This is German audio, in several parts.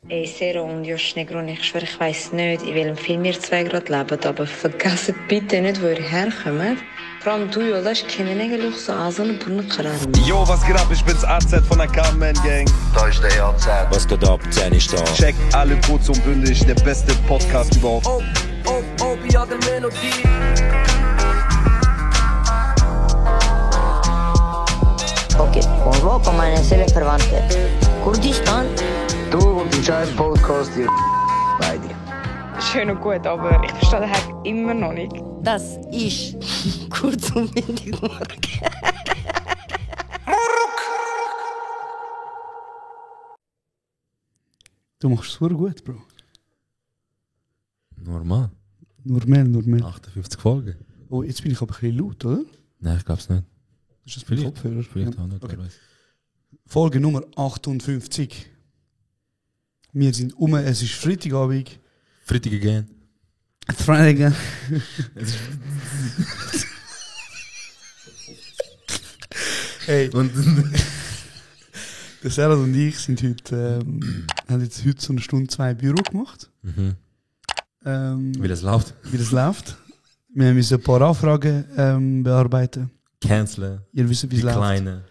Ey, Sero und Josh Negron, ich schwöre, ich weiss nicht, in welchem Film ihr zwei gerade lebt, aber vergesst bitte nicht, wo ihr herkommt. Vor allem du, Jolas, ich kenne eigentlich so an so einen Brunnenkarren. Yo, was geht ab? Ich bin's AZ von der Carmen-Gang. Da ist der AZ. Was geht ab? Danny ist da. Check alle kurz und bündig, der beste Podcast überhaupt. Ja, der Melodie. Okay, convoco meine Seelenverwandte. Kurdistan? Du und die scheiß Podcast hier. Beide. Schön und gut, aber ich verstehe den Hack immer noch nicht. Das ist kurz und bündig Morgen. Du machst es super gut, Bro. Normal. Normal. 58 Folgen. Oh, jetzt bin ich aber ein bisschen laut, oder? Nein, ich glaub's nicht. Ist das mein Kopfhörer? Vielleicht auch nicht. Okay. wer weiß. Folge Nummer 58. Wir sind es ist Freitagabend. Freitag again. Freitag. Hey, Und der Serhat und ich sind heute, haben jetzt heute so eine Stunde 2 Büro gemacht. wie das läuft. Wie das läuft. Wir müssen ein paar Anfragen bearbeiten. Canceln. Ihr wisst, wie es läuft. Kleine.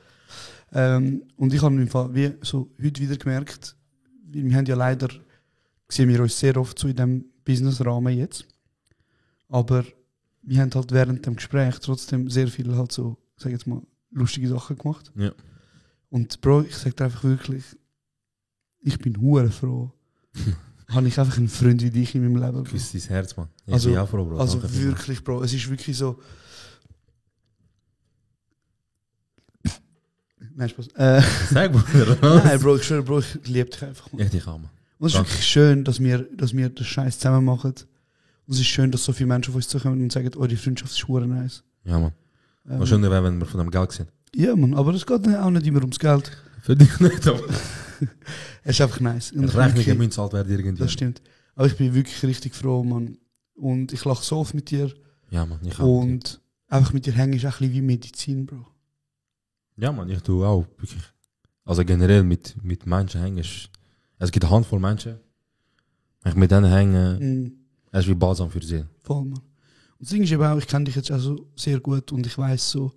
Und ich habe im Fall wie so heute wieder gemerkt, wir haben ja leider, sehen wir uns sehr oft so in diesem Businessrahmen jetzt. Aber wir haben halt während dem Gespräch trotzdem sehr viel halt so, sag jetzt mal, lustige Sachen gemacht. Ja. Und Bro, ich sag dir einfach wirklich, ich bin hure froh. Habe ich einfach einen Freund wie dich in meinem Leben. Bro. Küss dein Herz, Mann. Ich Also, bin auch froh, Bro. Also Danke vielmals. wirklich, Bro, es ist wirklich so. Nein, Spaß. Sag, Bruder. Nein, Bro, ich schwöre, Bro, ich liebe dich einfach. Man. Ich dich auch, Mann. Und es ist Danke. wirklich schön, dass wir den Scheiß zusammen machen. Und es ist schön, dass so viele Menschen auf uns zukommen und sagen, oh, die Freundschaft ist hure nice. Ja, Mann. Was schön wäre, wenn wir von dem Geld sehen. Ja, Mann, aber es geht auch nicht immer ums Geld. Für dich nicht, aber. Es ist einfach nice. Und Rechnungen wirklich- müssen zahlt werden irgendwie. Das stimmt. Aber ich bin wirklich richtig froh, Mann. Und ich lache so oft mit dir. Ja, Mann. Ich auch. Und einfach mit dir hängen ist auch ein bisschen wie Medizin, Bro. Ja, Mann. Ich tue auch. Wirklich. Also generell mit Menschen hängen. Es gibt eine Handvoll Menschen. Wenn ich mit denen hänge, es ist wie Balsam für die Seele. Voll, Mann. Und das Ding ist eben auch, ich kenne dich jetzt auch so sehr gut und ich weiss so,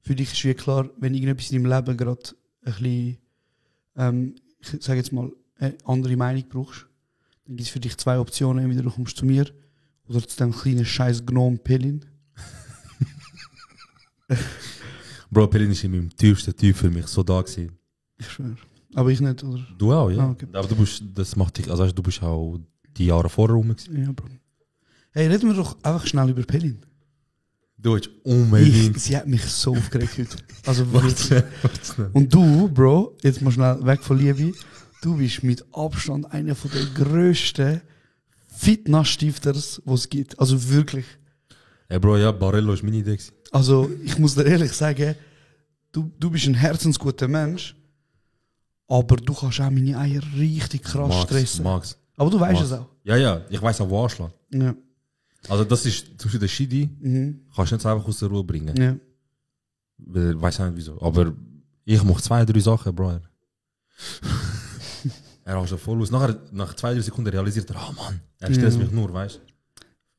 für dich ist wie klar, wenn irgendetwas in deinem Leben gerade ein bisschen, ich sage jetzt mal, eine andere Meinung brauchst, dann gibt es für dich zwei Optionen. Entweder du kommst zu mir oder zu dem kleinen scheiß Gnome Pelin. Bro, Pelin ist in meinem tiefsten Tief für mich so da gewesen. Ich schwöre. Aber ich nicht, oder? Du auch, ja. Ah, okay. Aber das macht dich, also du bist auch die Jahre vorher rum gewesen. Ja, Bro. Hey, reden wir doch einfach schnell über Pelin. Du hast unbedingt. Sie hat mich so aufgeregt heute. Also wirklich. Warte. Und du, Bro, jetzt mal schnell weg von Liebe, du bist mit Abstand einer von der grössten Fitnessstifters, die es gibt. Also wirklich. Hey Bro, ja, Barello ist meine Idee gewesen. Also ich muss dir ehrlich sagen, du bist ein herzensguter Mensch, aber du kannst auch meine Eier richtig krass stressen. Max. Aber du weißt Max. es auch. Ja, ich weiß auch, wo anschlagen. Ja. Also das ist zwischen der Shidi, kannst du nicht so einfach aus der Ruhe bringen. Ja. Weil, weiß auch nicht wieso. Aber ich mache 2, 3 Sachen, Bro. Er hat schon voll aus. Nachher, nach 2, 3 Sekunden realisiert er, Mann, er stresst mich nur, weißt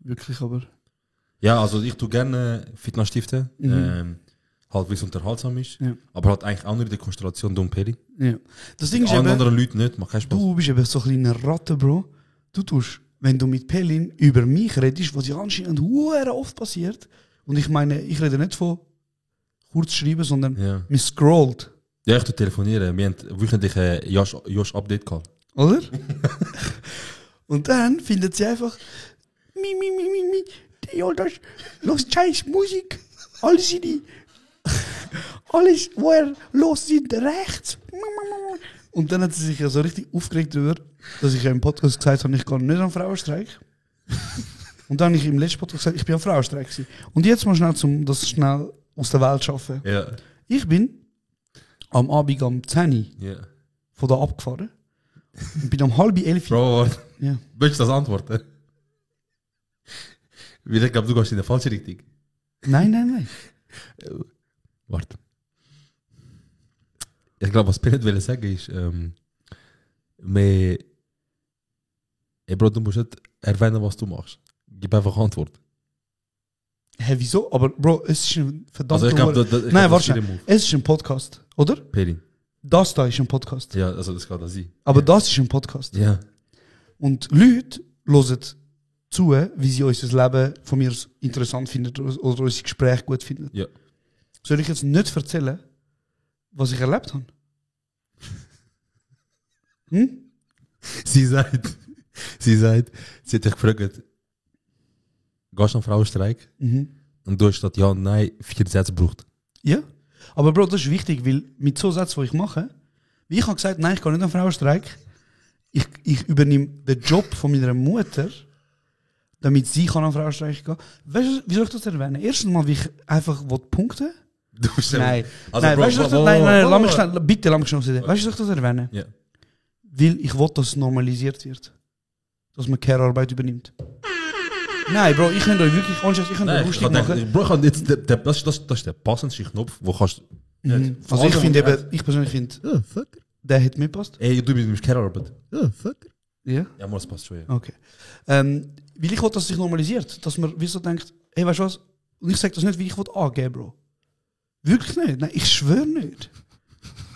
du? Wirklich, aber. Ja, also ich tue gerne Fitnessstifte, halt weil es unterhaltsam ist, Ja. aber halt eigentlich auch nur in der Konstellation dumm Peri. Ja. Das Ding ist Alle eben, anderen Leute nicht, macht keinen Spaß. du bist eben so ein kleiner Ratte, Bro. Du tust, wenn du mit Pelin über mich redest, was ja anscheinend sehr oft passiert, und ich meine, ich rede nicht von kurz schreiben, sondern Ja. man scrollt, Ja, ich tue telefonieren. Wir haben wöchentlich Josh-Update gehabt. oder? Und dann findet sie einfach, ja, das los scheiß Musik, alles in die, alles, wo er los sind, rechts. Und dann hat sie sich ja so richtig aufgeregt darüber, dass ich ja im Podcast gesagt habe, ich gehe nicht am Frauenstreik. Und dann habe ich im letzten Podcast gesagt, ich bin am Frauenstreik gewesen. Und jetzt mal schnell, um das schnell aus der Welt zu schaffen. Ja. Ich bin am Abend um 10 Uhr Ja. von da abgefahren und bin um 10:30 Bro, warte. Ja. Willst du das antworten? Weil ich glaube, du gehst in der falsche Richtung. Nein. Warte. Ich glaube, was Penet will sagen ist, Ey Bro, du musst nicht erwähnen, was du machst. Gib einfach Antwort. Hä, wieso? Aber Bro, es ist ein verdammt... Also ich glaube, Nein, warte, es ist ein Podcast, oder? Pelin. Das da ist ein Podcast. Ja, also das kann da sein. Aber das ist ein Podcast. Ja. Und Leute hören zu, wie sie unser Leben von mir interessant finden oder unser Gespräch gut finden. Ja. Soll ich jetzt nicht erzählen, was ich erlebt habe? Sie sagt, sie hat dich gefragt, gehst du an Frauenstreik? Und du hast gesagt, ja, nein, 4 Sätze gebraucht. Ja. Aber Bro, das ist wichtig, weil mit so Sätzen, die ich mache, wie ich habe gesagt, nein, ich gehe nicht an Frauenstreik, ich übernehme den Job von meiner Mutter, damit sie kann an Frauenstreik gehen. Weißt du, wie soll ich das erwähnen? Erstens mal, wie ich einfach punkten. Du bist Nein, Also, nein, Bro, weißt du, Bro, nein, Bro, lass mich schnell, bitte, lass mich schnell sagen. Weißt du, soll ich das erwähnen? Ja. Weil ich will, dass es normalisiert wird. Dass man Care-Arbeit übernimmt. Nein, Bro, ich könnte euch wirklich, ich könnte euch lustig machen. Bro, das ist der passendste Knopf, wo kannst Also ich finde eben, ich persönlich finde, der hat mir passt. Ey, du bist Care-Arbeit. Ja? Ja, das passt schon, ja. Okay. Weil ich will, dass es sich normalisiert. Dass man wie so denkt, hey, weißt du was? Und ich sage das nicht, wie ich will angeben, Bro. Wirklich nicht. Nein, ich schwöre nicht.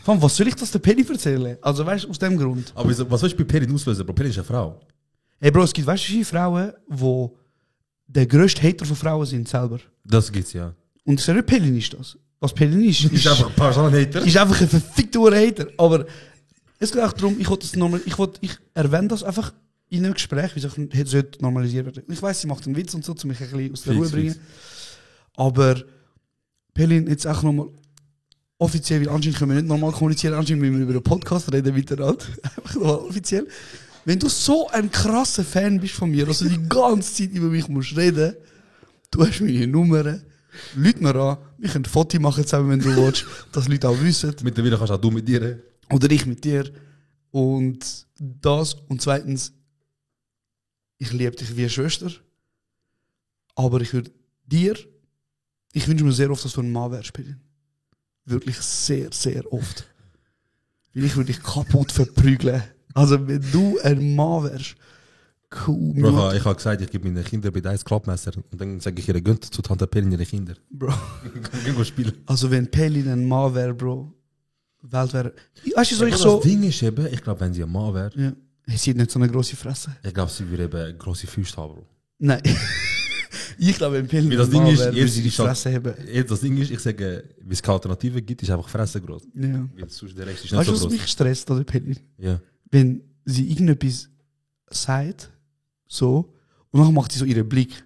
Von was soll ich das der Penny erzählen? Also weißt du, aus dem Grund. Aber was willst du bei Pelin auslösen? Bro, Pelin ist eine Frau. Hey Bro, es gibt, weißt du, viele Frauen, die der grösste Hater von Frauen sind selber. Das gibt's, ja. Und ich sage, Pelin ist das. Was Pelin ist einfach ein paar Hater. Ist einfach ein verfickter Hater. Aber es geht auch darum, ich erwähne das einfach in einem Gespräch, wie es sollte normalisiert werden. Ich weiss, sie macht einen Witz und so, um mich ein bisschen aus der Ruhe zu bringen. Aber Pelin, jetzt auch nochmal offiziell, weil anscheinend können wir nicht normal kommunizieren, anscheinend müssen wir über den Podcast reden miteinander. Einfach nochmal offiziell. Wenn du so ein krasser Fan bist von mir, dass du die ganze Zeit über mich musst reden, du hast meine Nummer, Leute mir an, wir können ein Foto machen zusammen, wenn du willst, dass Leute auch wissen. Mittlerweile kannst auch du mit dir. Oder ich mit dir. Und das. Und zweitens, ich liebe dich wie eine Schwester. Aber ich wünsche mir sehr oft, dass du ein Mann wärst, Pelin. Wirklich sehr, sehr oft. Weil ich würde dich kaputt verprügeln. Also wenn du ein Mann wärst, cool. Bro, ich habe gesagt, ich gebe meinen Kindern bei 1 Klappmesser und dann sage ich ihr, gönnt zu Tante Pelin ihre Kinder. Bro. Gehen spielen. Also wenn Pelin ein Mann wäre, Bro, Welt wäre... Weißt du, so ich Das so... Ding ist eben, ich glaube, wenn sie ein Mann wäre, Ja. Sie hat nicht so eine grosse Fresse. ich glaube, sie würde eben grosse Füße haben, Bro. Nein. Ich glaube, wenn Pelin Wie das ein Ding Mann ist, wäre, würde jetzt sie die ist halt- Fresse haben. Das Ding ist, ich sage, wie es keine Alternative gibt, ist einfach Fresse groß. Ja. Weil sonst der Rest ist Weißt nicht du, so was groß. mich stresst, oder Pelin? Ja. Wenn sie irgendetwas sagt, so, und dann macht sie so ihren Blick.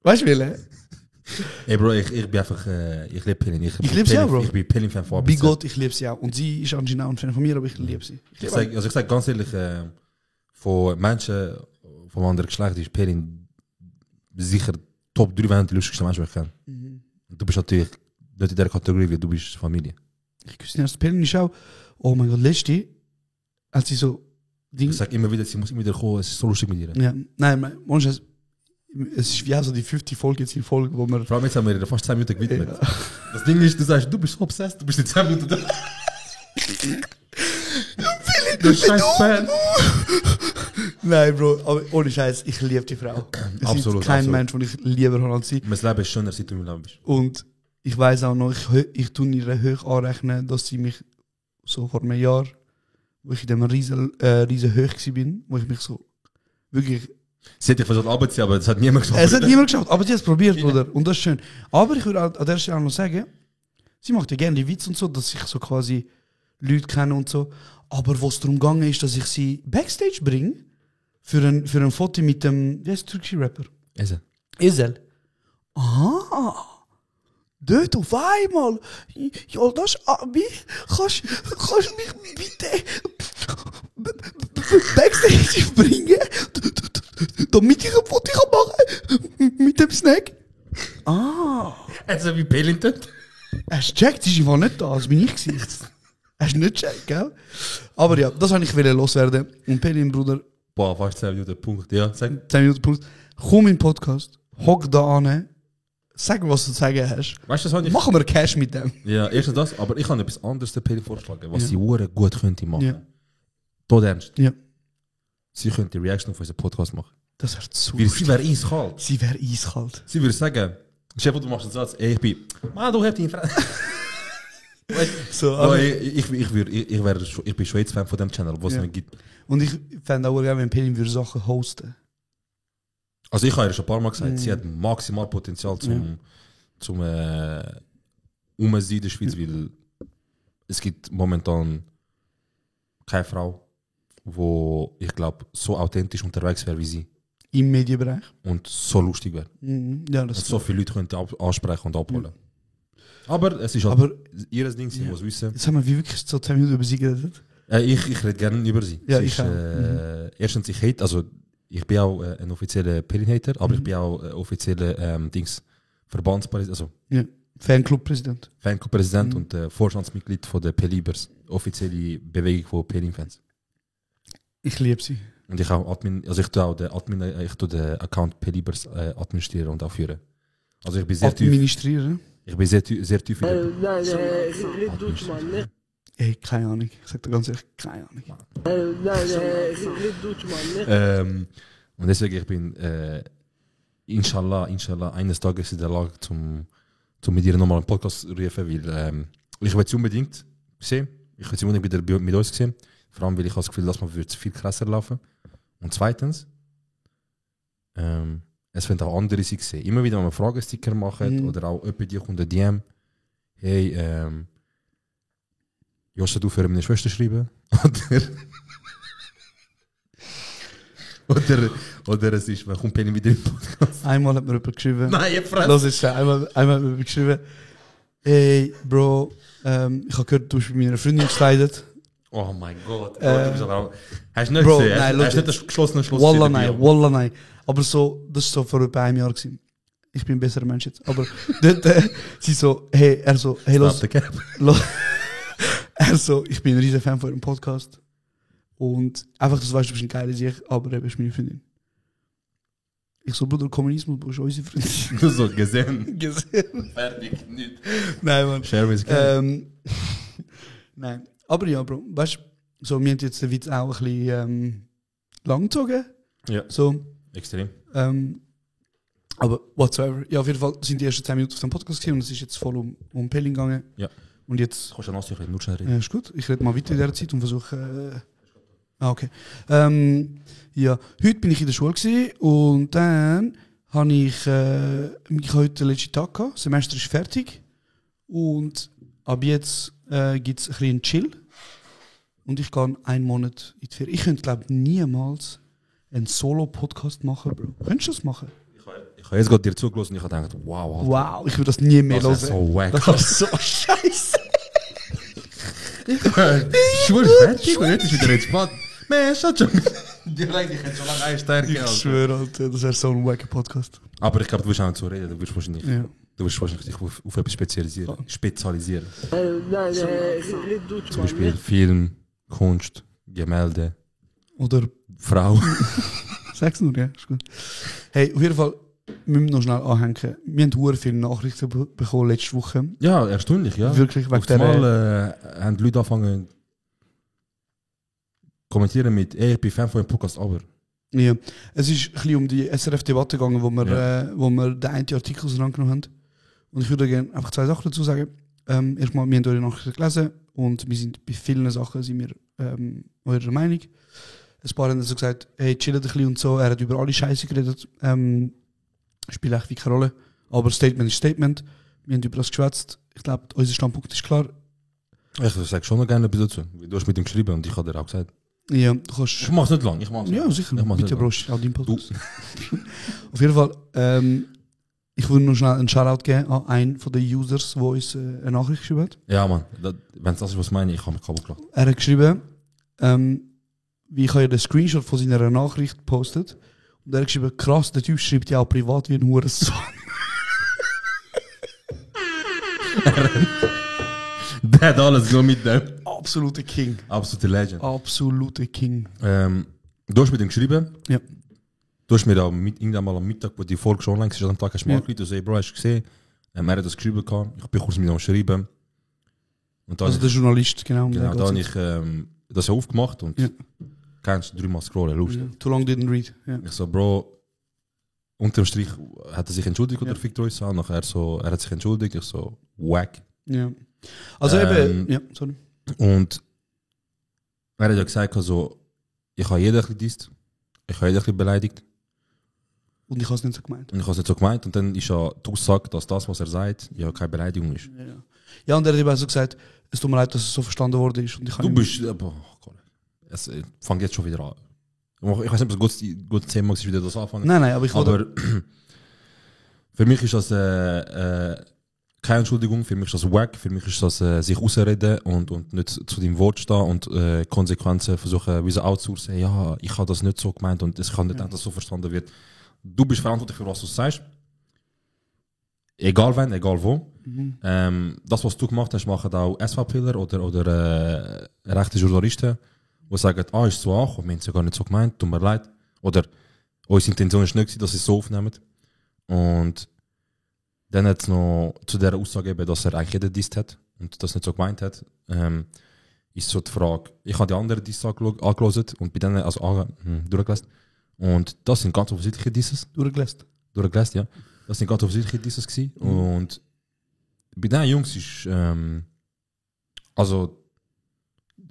Weißt du, Wille? Ey Bro, ich bin einfach, ich liebe Pelin. Ich liebe sie auch, Bro. Ich bin Pelin-Fan von Bei Gott, ich liebe sie auch. Und sie ist anscheinend auch ein Fan von mir, aber ich liebe sie. Ich sag ganz ehrlich, von Menschen vom anderen Geschlecht ist Pelin sicher Top 3, wenn die lustigste Menschen, die ich kenne. Und du bist natürlich nicht in dieser Kategorie, weil du bist Familie. Ich küsse nicht. Pelin ist auch, oh mein Gott, letzte, als sie so Ding. Ich sag immer wieder, sie muss immer wieder kommen, es ist so lustig mit ihr. Ja, nein, manchmal, es ist wie auch so die 50 Folge jetzt in Folge, wo wir. Vor allem jetzt haben wir ihr fast 10 Minuten gewidmet. Das Ding ist, du sagst, du bist so obsessed, du bist in 10 Minuten da. Du bist scheiß Fan. Nein, Bro, aber ohne Scheiß, ich liebe die Frau. Es Absolut, ist kein absolut. Mensch, den ich lieber habe als sie. Mein Leben ist schöner, seit du im Leben bist. Und ich weiß auch noch, ich tue ihr hoch anrechnen, dass sie mich so vor einem Jahr, wo ich in dem riesen hoch war, wo ich mich so wirklich... Sie hat dich versucht abzuziehen, aber das hat niemand geschafft. Es hat niemand geschafft, aber sie hat es probiert, Bruder. Und das ist schön. Aber ich würde an der Stelle auch noch sagen, sie macht ja gerne die Witze und so, dass ich so quasi Leute kenne und so. Aber wo es darum gegangen ist, dass ich sie Backstage bringe, für ein Foto mit dem, wie heißt der türkische Rapper? Ezel. Ah, dort auf einmal. Ja, das ist Abi. Kannst mich bitte Backstage bringen, damit ich ein Foto machen kann mit dem Snack? Ah. Also wie Pelin dort? Hast du gecheckt? Sie ist einfach nicht da, das bin ich gewesen. Hast du nicht gecheckt, gell? Aber ja, das wollte ich loswerden. Und Pelin, Bruder, Boah, fast 10 Minuten, Punkt. Ja, sag. 10 Minuten Punkt. Komm in den Podcast, hock da an, sag, was du zu sagen hast. Weißt du, das habe ich... Machen wir Cash mit dem. Ja, erstens das, aber ich habe etwas anderes der Pelin vorschlagen, was Ja. sie Uhren gut könnte machen. Ja. Tot ernst. Ja. sie könnte die Reaction auf unseren Podcast machen. Das wäre zu Weil sie wäre eiskalt. Sie wäre eiskalt. Sie würde sagen, Chef, du machst einen Satz, ey, ich bin, Mann, du hast deine Frau. So, Ja, aber, ich bin schon jetzt Fan von dem Channel, was es nicht gibt. und ich fände auch gerne, wenn Pelin würde Sachen hosten. Also ich habe ihr schon ein paar Mal gesagt, sie hat maximal Potenzial zum Umsehen in der Schweiz, weil es gibt momentan keine Frau, wo ich glaube so authentisch unterwegs wäre wie sie Im Medienbereich. und so lustig wäre. Ja, das Dass so viele Leute könnten ansprechen und abholen. Aber es ist halt Aber ihr Ding, sie muss wissen. jetzt haben wir wie wirklich so 10 Minuten über sie geredet. Ich rede gerne über sie. Ja, Sie ich ist, auch. Erstens, ich hate, also ich bin auch ein offizieller Pelin-Hater, aber ich bin auch offizieller Verbandspräsident, also Ja. Fanclub-Präsident. Fanclub-Präsident und Vorstandsmitglied von der Pelibers, offizielle Bewegung von Pelin-Fans. Ich liebe sie. Und ich auch Admin, also ich tue auch den Account Pelibers administrieren und auch führen. Also ich bin sehr tief, Administrieren. ich bin sehr tief in der Ey, keine Ahnung. Ich sag dir ganz ehrlich, keine Ahnung. Und deswegen ich bin inshallah eines Tages in der Lage zum mit ihr nochmal einen Podcast zu rufen, weil ich will sie unbedingt sehen. Ich will sie unbedingt wieder mit uns sehen. Vor allem, weil ich habe das Gefühl, dass man wird viel krasser laufen. Und zweitens, es werden auch andere sich sehen. Immer wieder, wenn man Fragesticker machen oder auch jemand die kommt DM, hey, Joshua, du für meine Schwester schreiben? Oder es ist, man kommt Penny wieder im Podcast. Einmal hat mir jemand geschrieben. Nein, ihr Fresse. Los ist einmal hat mir jemand geschrieben. Hey, Bro, ich habe gehört, du hast bei meiner Freundin geslidet. Oh mein Gott. Du bist aber auch, hast du nicht Bro, gesehen? nein, Hast du schau nicht das geschlossene Schloss Wallah gesehen? nein, Wallah nein. Aber so, das war so vor etwa einem Jahr gewesen. Ich bin ein besserer Mensch jetzt. Aber dort, sie so, hey, er so, hey, los. Er so, ich bin ein riesen Fan von eurem Podcast. Und einfach, das weißt du, bist ein geiler Sieg, aber er ist meine Freundin. Ich so, Bruder, Kommunismus, du bist unsere Freundin. Du so, gesehen. Gesehen. Fertig, nicht. Nein, Mann. Share with game. Nein. Aber ja, Bro, weißt du, so, wir haben jetzt den Witz auch ein bisschen lang gezogen. Ja, So, extrem. aber whatsoever. Ja, auf jeden Fall sind die ersten 10 Minuten auf dem Podcast gewesen und es ist jetzt voll um Pelin gegangen. Ja. Und jetzt, Kannst du noch nur schnell reden? ja, ist gut. Ich rede mal weiter in dieser Zeit und versuche. Okay. Ja, heute bin ich in der Schule gewesen und dann habe ich heute den letzten Tag gehabt. Das Semester ist fertig und ab jetzt gibt es ein bisschen Chill und ich gehe einen Monat in die Ferien. Ich könnte, glaube ich, niemals einen Solo-Podcast machen, Bro. Könntest du das machen? Ich habe jetzt gerade dir zugelassen und ich habe gedacht, wow, Alter. Wow, ich würde das nie mehr Das ist hören. so wack. Das ist so scheiße. Schwör, fertig, und jetzt ist wieder entspannt. Man, schaut schon. Die denkt, ich hätte schon lange eine Stärke. Ich schwöre, Alter, das wäre so ein wacker Podcast. Aber ich glaube, du wirst auch nicht so reden. Du wirst wahrscheinlich, Ja. dich auf etwas spezialisieren. Zum Beispiel Film, Kunst, Gemälde, Oder Frau. sag's nur, ja, ist gut. Hey, auf jeden Fall müssen wir noch schnell anhängen. Wir haben sehr viele Nachrichten bekommen letzte Woche. Ja, erstaunlich, ja. Wirklich, wegen Auf einmal haben die Leute angefangen kommentieren mit, ey, ich bin Fan von einem Podcast, aber. Ja, es ist ein bisschen um die SRF-Debatte gegangen, wo wir den einen Artikel angenommen haben. Und ich würde gerne einfach 2 Sachen dazu sagen. Erstmal, wir haben eure Nachrichten gelesen und wir sind bei vielen Sachen sind wir eurer Meinung. Ein paar haben also gesagt, hey, chillt ein bisschen und so. Er hat über alle Scheiße geredet. Spielt echt wie keine Rolle. Aber Statement ist Statement. Wir haben über das geschwätzt. Ich glaube, unser Standpunkt ist klar. Ich sage schon noch gerne etwas dazu. Du hast mit ihm geschrieben und ich habe dir auch gesagt. Ja, du kannst... Ich mach's nicht lang. Ich mach's Ja, sicher. Ich mach's Bitte, nicht Bro, auch dein Podcast. Auf jeden Fall, ich würde noch schnell einen Shoutout geben an einen von den Users, der uns eine Nachricht geschrieben hat. Ja, Mann. Wenn es das ist, was ich meine, ich habe mich kaputt gelacht. Er hat geschrieben, wie ich habe ja den Screenshot von seiner Nachricht gepostet. Und er hat geschrieben, krass, der Typ schreibt ja auch privat wie ein Hurensohn. Der hat alles nur mit dem. Absoluter King. Absolute Legend. Absoluter King. Du hast mit ihm geschrieben. Ja. Du hast mir da irgendwann mal am Mittag, wo die Folge schon online war, am Tag hast du mir angerufen und gesagt, Bro, hast du gesehen? Er hat das geschrieben gehabt. Ich bin kurz mit ihm geschrieben. Und dann Also der Journalist, genau. genau, da habe ich das aufgemacht und Ja. kennst du 3-mal scrollen, lustig. Too long didn't read. Ja. Ich so, Bro, unterm Strich hat er sich entschuldigt oder fickt euch an, nachher so, er hat sich entschuldigt, ich so, wack. Ja. Also eben, ja, sorry. Und er hat ja gesagt, also, ich habe jeden ein bisschen disst, ich habe jeden ein bisschen beleidigt. Und ich habe es nicht so gemeint. Und ich habe es nicht so gemeint. Und dann ist ja die Aussage, dass das, was er sagt, ja keine Beleidigung ist. Ja, und er hat eben also gesagt, es tut mir leid, dass es so verstanden worden ist. Und ich Du bist, es fängt jetzt schon wieder an. Ich weiß nicht, ob es ein gutes Thema ist, wieder das anfangen. Nein, aber ich wollte... für mich ist das keine Entschuldigung, für mich ist das wack, für mich ist das sich rausreden und nicht zu deinem Wort stehen und Konsequenzen versuchen, wie so outsourcen. Ja, ich habe das nicht so gemeint und es kann nicht, dass das so verstanden wird. Du bist verantwortlich für was du sagst. Egal wann, egal wo. Das, was du gemacht hast, machen auch SVPler oder rechte Journalisten, die sagen, ist so angekommen, wir haben es ja gar nicht so gemeint, tut mir leid. Oder unsere Intention ist nicht, dass sie es so aufnehmen. Und dann hat es noch zu dieser Aussage gegeben, dass er eigentlich jeden Dist hat und das nicht so gemeint hat. Ist so die Frage, ich habe die anderen Diss angehört und bei denen durchgelesen. Und das sind ganz offensichtliche Disses. Durchgelesen, ja. Das sind ganz offensichtliche Disses gewesen. Und bei den Jungs ist, also,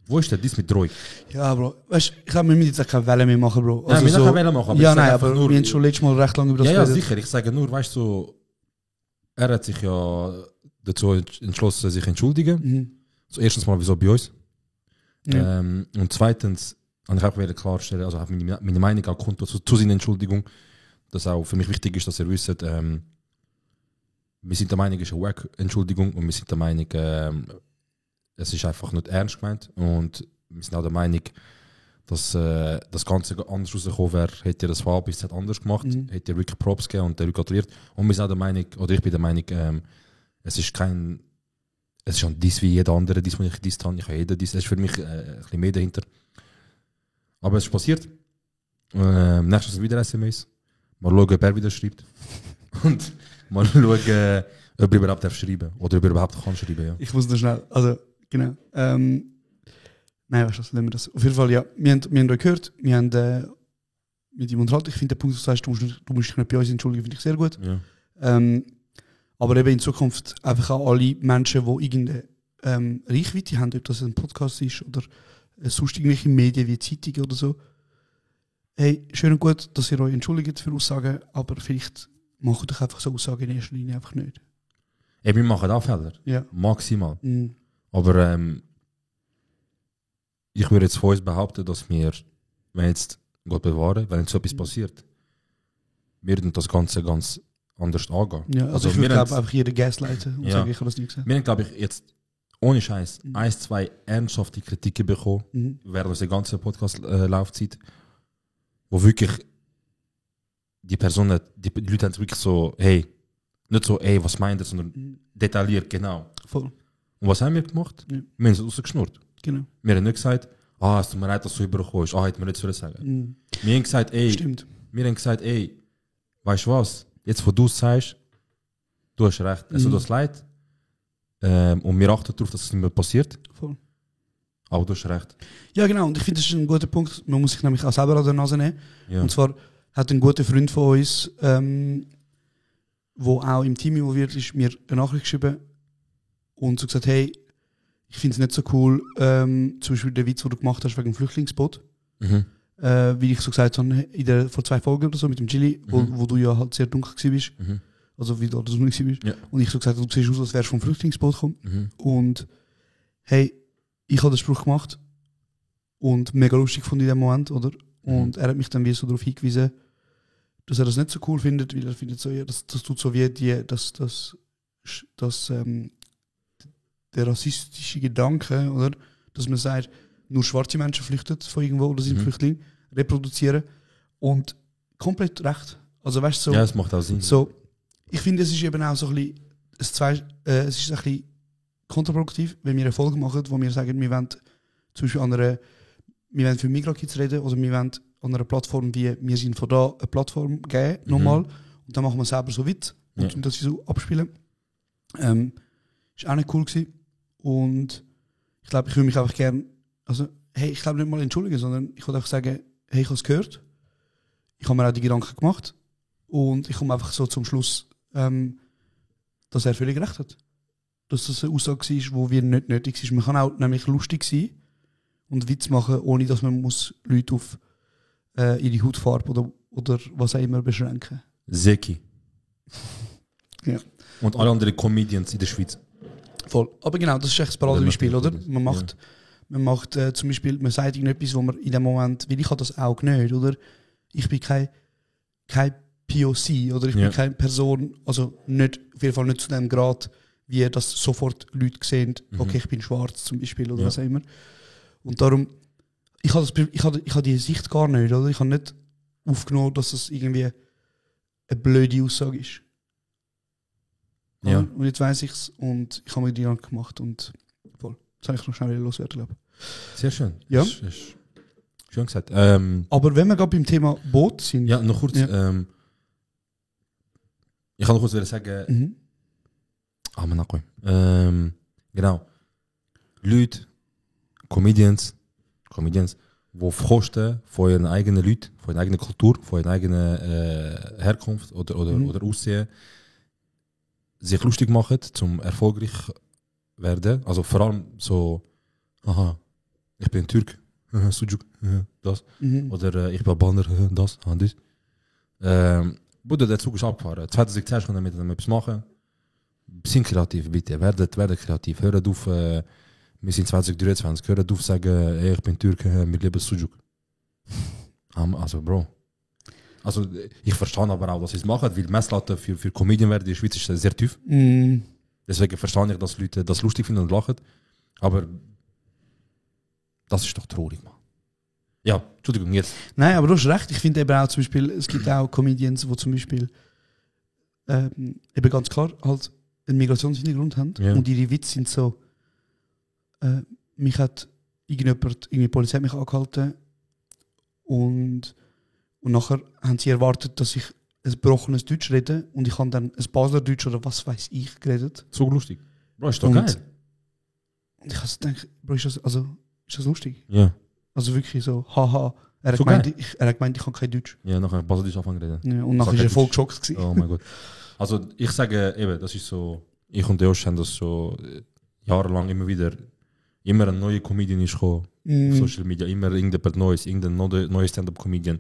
wo ist der Diss mit Drohung? Ja, Bro, weißt du, ich kann mir jetzt keine Welle mehr machen, Bro. Also ja, wir keine Welle machen, aber ja, nein, aber wir haben schon letztes Mal recht lange über das geredet. Ja, sicher. Ich sage nur, weißt du, er hat sich ja dazu entschlossen, sich zu entschuldigen. So, erstens mal, wieso bei uns? Ja. Und zweitens, und ich auch wieder klarstellen, also habe meine Meinung auch kundtun zu seiner Entschuldigung, dass auch für mich wichtig ist, dass ihr wisst, wir sind der Meinung, es ist eine Wack-Entschuldigung und wir sind der Meinung, es ist einfach nicht ernst gemeint und wir sind auch der Meinung, dass das Ganze anders rausgekommen wäre, hätte ihr das von A bis Z anders gemacht, hätte ihr wirklich Props gegeben und gratuliert. Und wir sind auch der Meinung, oder ich bin der Meinung, es ist ein Diss wie jeder andere Diss, den ich gedisst habe. Ich habe jeden Diss, es ist für mich ein bisschen mehr dahinter. Aber es ist passiert. Nächstes wieder SMS. Mal schauen, ob er wieder schreibt. Und mal schauen, ob er überhaupt schreiben darf. Oder ob er überhaupt kann schreiben. Ja. Ich muss noch schnell. Also, genau. Nein, weißt du was, nehmen wir das. Auf jeden Fall, ja. Wir haben euch gehört. Wir haben mit ihm unterhalten. Ich finde den Punkt, du sagst, du musst dich nicht bei uns entschuldigen, finde ich sehr gut. Ja. Aber eben in Zukunft einfach auch alle Menschen, die irgendeine Reichweite haben, ob das ein Podcast ist oder sonst irgendwelche Medien wie Zeitungen oder so. Hey, schön und gut, dass ihr euch entschuldigt für Aussagen, aber vielleicht macht euch einfach so Aussagen in erster Linie einfach nicht. Ey, wir machen auch Fehler. Ja. Maximal. Aber ich würde jetzt von uns behaupten, dass wir, wenn jetzt Gott bewahren, wenn jetzt so etwas passiert, wir würden das Ganze ganz anders angehen. Ja, also ich würde einfach jeden gaslighten und sagen, ich habe das nicht gesehen. Wir haben, glaube ich, jetzt ohne Scheiß 1-2 ernsthafte Kritiken bekommen während unserer ganzen Podcast-Laufzeit, wo wirklich die Personen, die Leute haben wirklich so, hey, nicht so, ey, was meint ihr, sondern detailliert, genau. Voll. Und was haben wir gemacht? Ja. Wir haben es rausgeschnurrt. Genau. Wir haben nicht gesagt, es tut mir leid, dass du übergekommen bist, hätte mir nicht sagen. Wir haben gesagt, ey, Stimmt. Weißt du was, jetzt wo du es sagst, du hast recht, es tut uns leid. Und wir achten darauf, dass es nicht mehr passiert. Voll. Aber du hast recht. Ja, genau. Und ich finde, das ist ein guter Punkt. Man muss sich nämlich auch selber an der Nase nehmen. Ja. Und zwar hat ein guter Freund von uns, der auch im Team involviert ist, mir eine Nachricht geschrieben und so gesagt, hey, ich finde es nicht so cool, zum Beispiel der Witz, den du gemacht hast wegen dem Flüchtlingsboot. Wie ich so gesagt habe, vor 2 Folgen oder so mit dem Chili, wo du ja halt sehr dunkel warst. Also wie du das nicht warst. Ja. Und ich so gesagt habe, du siehst aus, als wärst du vom Flüchtlingsboot gekommen. Und hey, ich habe den Spruch gemacht und mega lustig fand in dem Moment, oder? Und er hat mich dann wie so darauf hingewiesen, dass er das nicht so cool findet, weil er findet so, ja, das tut so wie der rassistische Gedanke, oder? Dass man sagt, nur schwarze Menschen flüchten von irgendwo oder sind Flüchtlinge, reproduzieren. Und komplett recht. Also weißt du, so, ja, es macht auch Sinn. So, ich finde, es ist eben auch so ein bisschen, es ist ein bisschen kontraproduktiv, wenn wir eine Folge machen, wo wir sagen, wir wollen zum Beispiel wir wollen für Migra-Kids reden oder wir wollen an einer Plattform wie wir sind von da eine Plattform geben, nochmal. Und dann machen wir selber so weit und das so abspielen. Ist auch nicht cool gewesen. Und ich glaube, ich würde mich einfach gerne, also hey, ich glaube nicht mal entschuldigen, sondern ich wollte einfach sagen, hey, ich habe es gehört. Ich habe mir auch die Gedanken gemacht. Und ich komme einfach so zum Schluss, dass er völlig recht hat. Dass das eine Aussage war, die nicht nötig ist. Man kann auch nämlich lustig sein und Witz machen, ohne dass man muss Leute auf ihre Hautfarbe oder was auch immer beschränken. Zeki. Ja. Und alle anderen Comedians in der Schweiz. Voll. Aber genau, das ist echt das Paradebeispiel, oder? Man macht zum Beispiel, man sagt irgendetwas, wo man in dem Moment, weil ich habe das auch nicht, oder? Ich bin kein POC, oder ich bin keine Person, also nicht, auf jeden Fall nicht zu dem Grad, wie das sofort Leute sehen, okay, ich bin schwarz zum Beispiel, oder was auch immer. Und darum, ich habe die Sicht gar nicht, oder? Ich habe nicht aufgenommen, dass das irgendwie eine blöde Aussage ist. Ja. Und jetzt weiss ich es und ich habe mir die Gedanken gemacht und voll. Das habe ich noch schnell loswerden, glaube ich. Sehr schön. Ja. Das ist schön gesagt. Aber wenn wir gerade beim Thema Boot sind. Ja, noch kurz. Ja. Ich kann noch kurz sagen. Genau. Leute, Comedians, die auf Kosten von ihren eigenen Leuten, von ihrer eigenen Kultur, von ihrer eigenen Herkunft oder Aussehen sich lustig machen, zum erfolgreich werden. Also vor allem so, aha, ich bin Türk, Sucuk, das. Oder ich bin Albaner, das, das. Bruder, der Zug ist abgefahren. 2016 kann er mit dem etwas machen. Bisschen kreativ, bitte. Werdet kreativ. Hört auf, wir sind 2023. Hört auf sagen, ich bin Türk, wir lieben Sucuk. Also, Bro. Also, ich verstehe aber auch, dass sie es machen, weil die Messlatte für Comedian werden in der Schweiz ist sehr tief. Deswegen verstehe ich, dass Leute das lustig finden und lachen. Aber das ist doch traurig, man. Ja, Entschuldigung, jetzt. Nein, aber du hast recht. Ich finde eben auch zum Beispiel, es gibt auch Comedians, die zum Beispiel eben ganz klar halt einen Migrationshintergrund haben. Ja. Und ihre Witze sind so, mich hat die Polizei hat mich angehalten und nachher haben sie erwartet, dass ich ein gebrochenes Deutsch rede und ich habe dann ein Basler Deutsch oder was weiß ich geredet. So lustig. Bro, ist doch Und geil. Und ich habe gedacht, Bro, ist das lustig? Ja. Also wirklich so, haha. Er hat So gemeint, ich kann kein Deutsch. Ja, nachher Baselisch anfangen reden. Ja, und nachher ist er voll geschockt gewesen. Oh mein Gott. Also ich sage eben, das ist so, ich und Josh haben das so jahrelang immer ein neuer Comedian ist gekommen, auf Social Media, immer irgendjemand Neues, irgendein neuer Stand-Up-Comedian.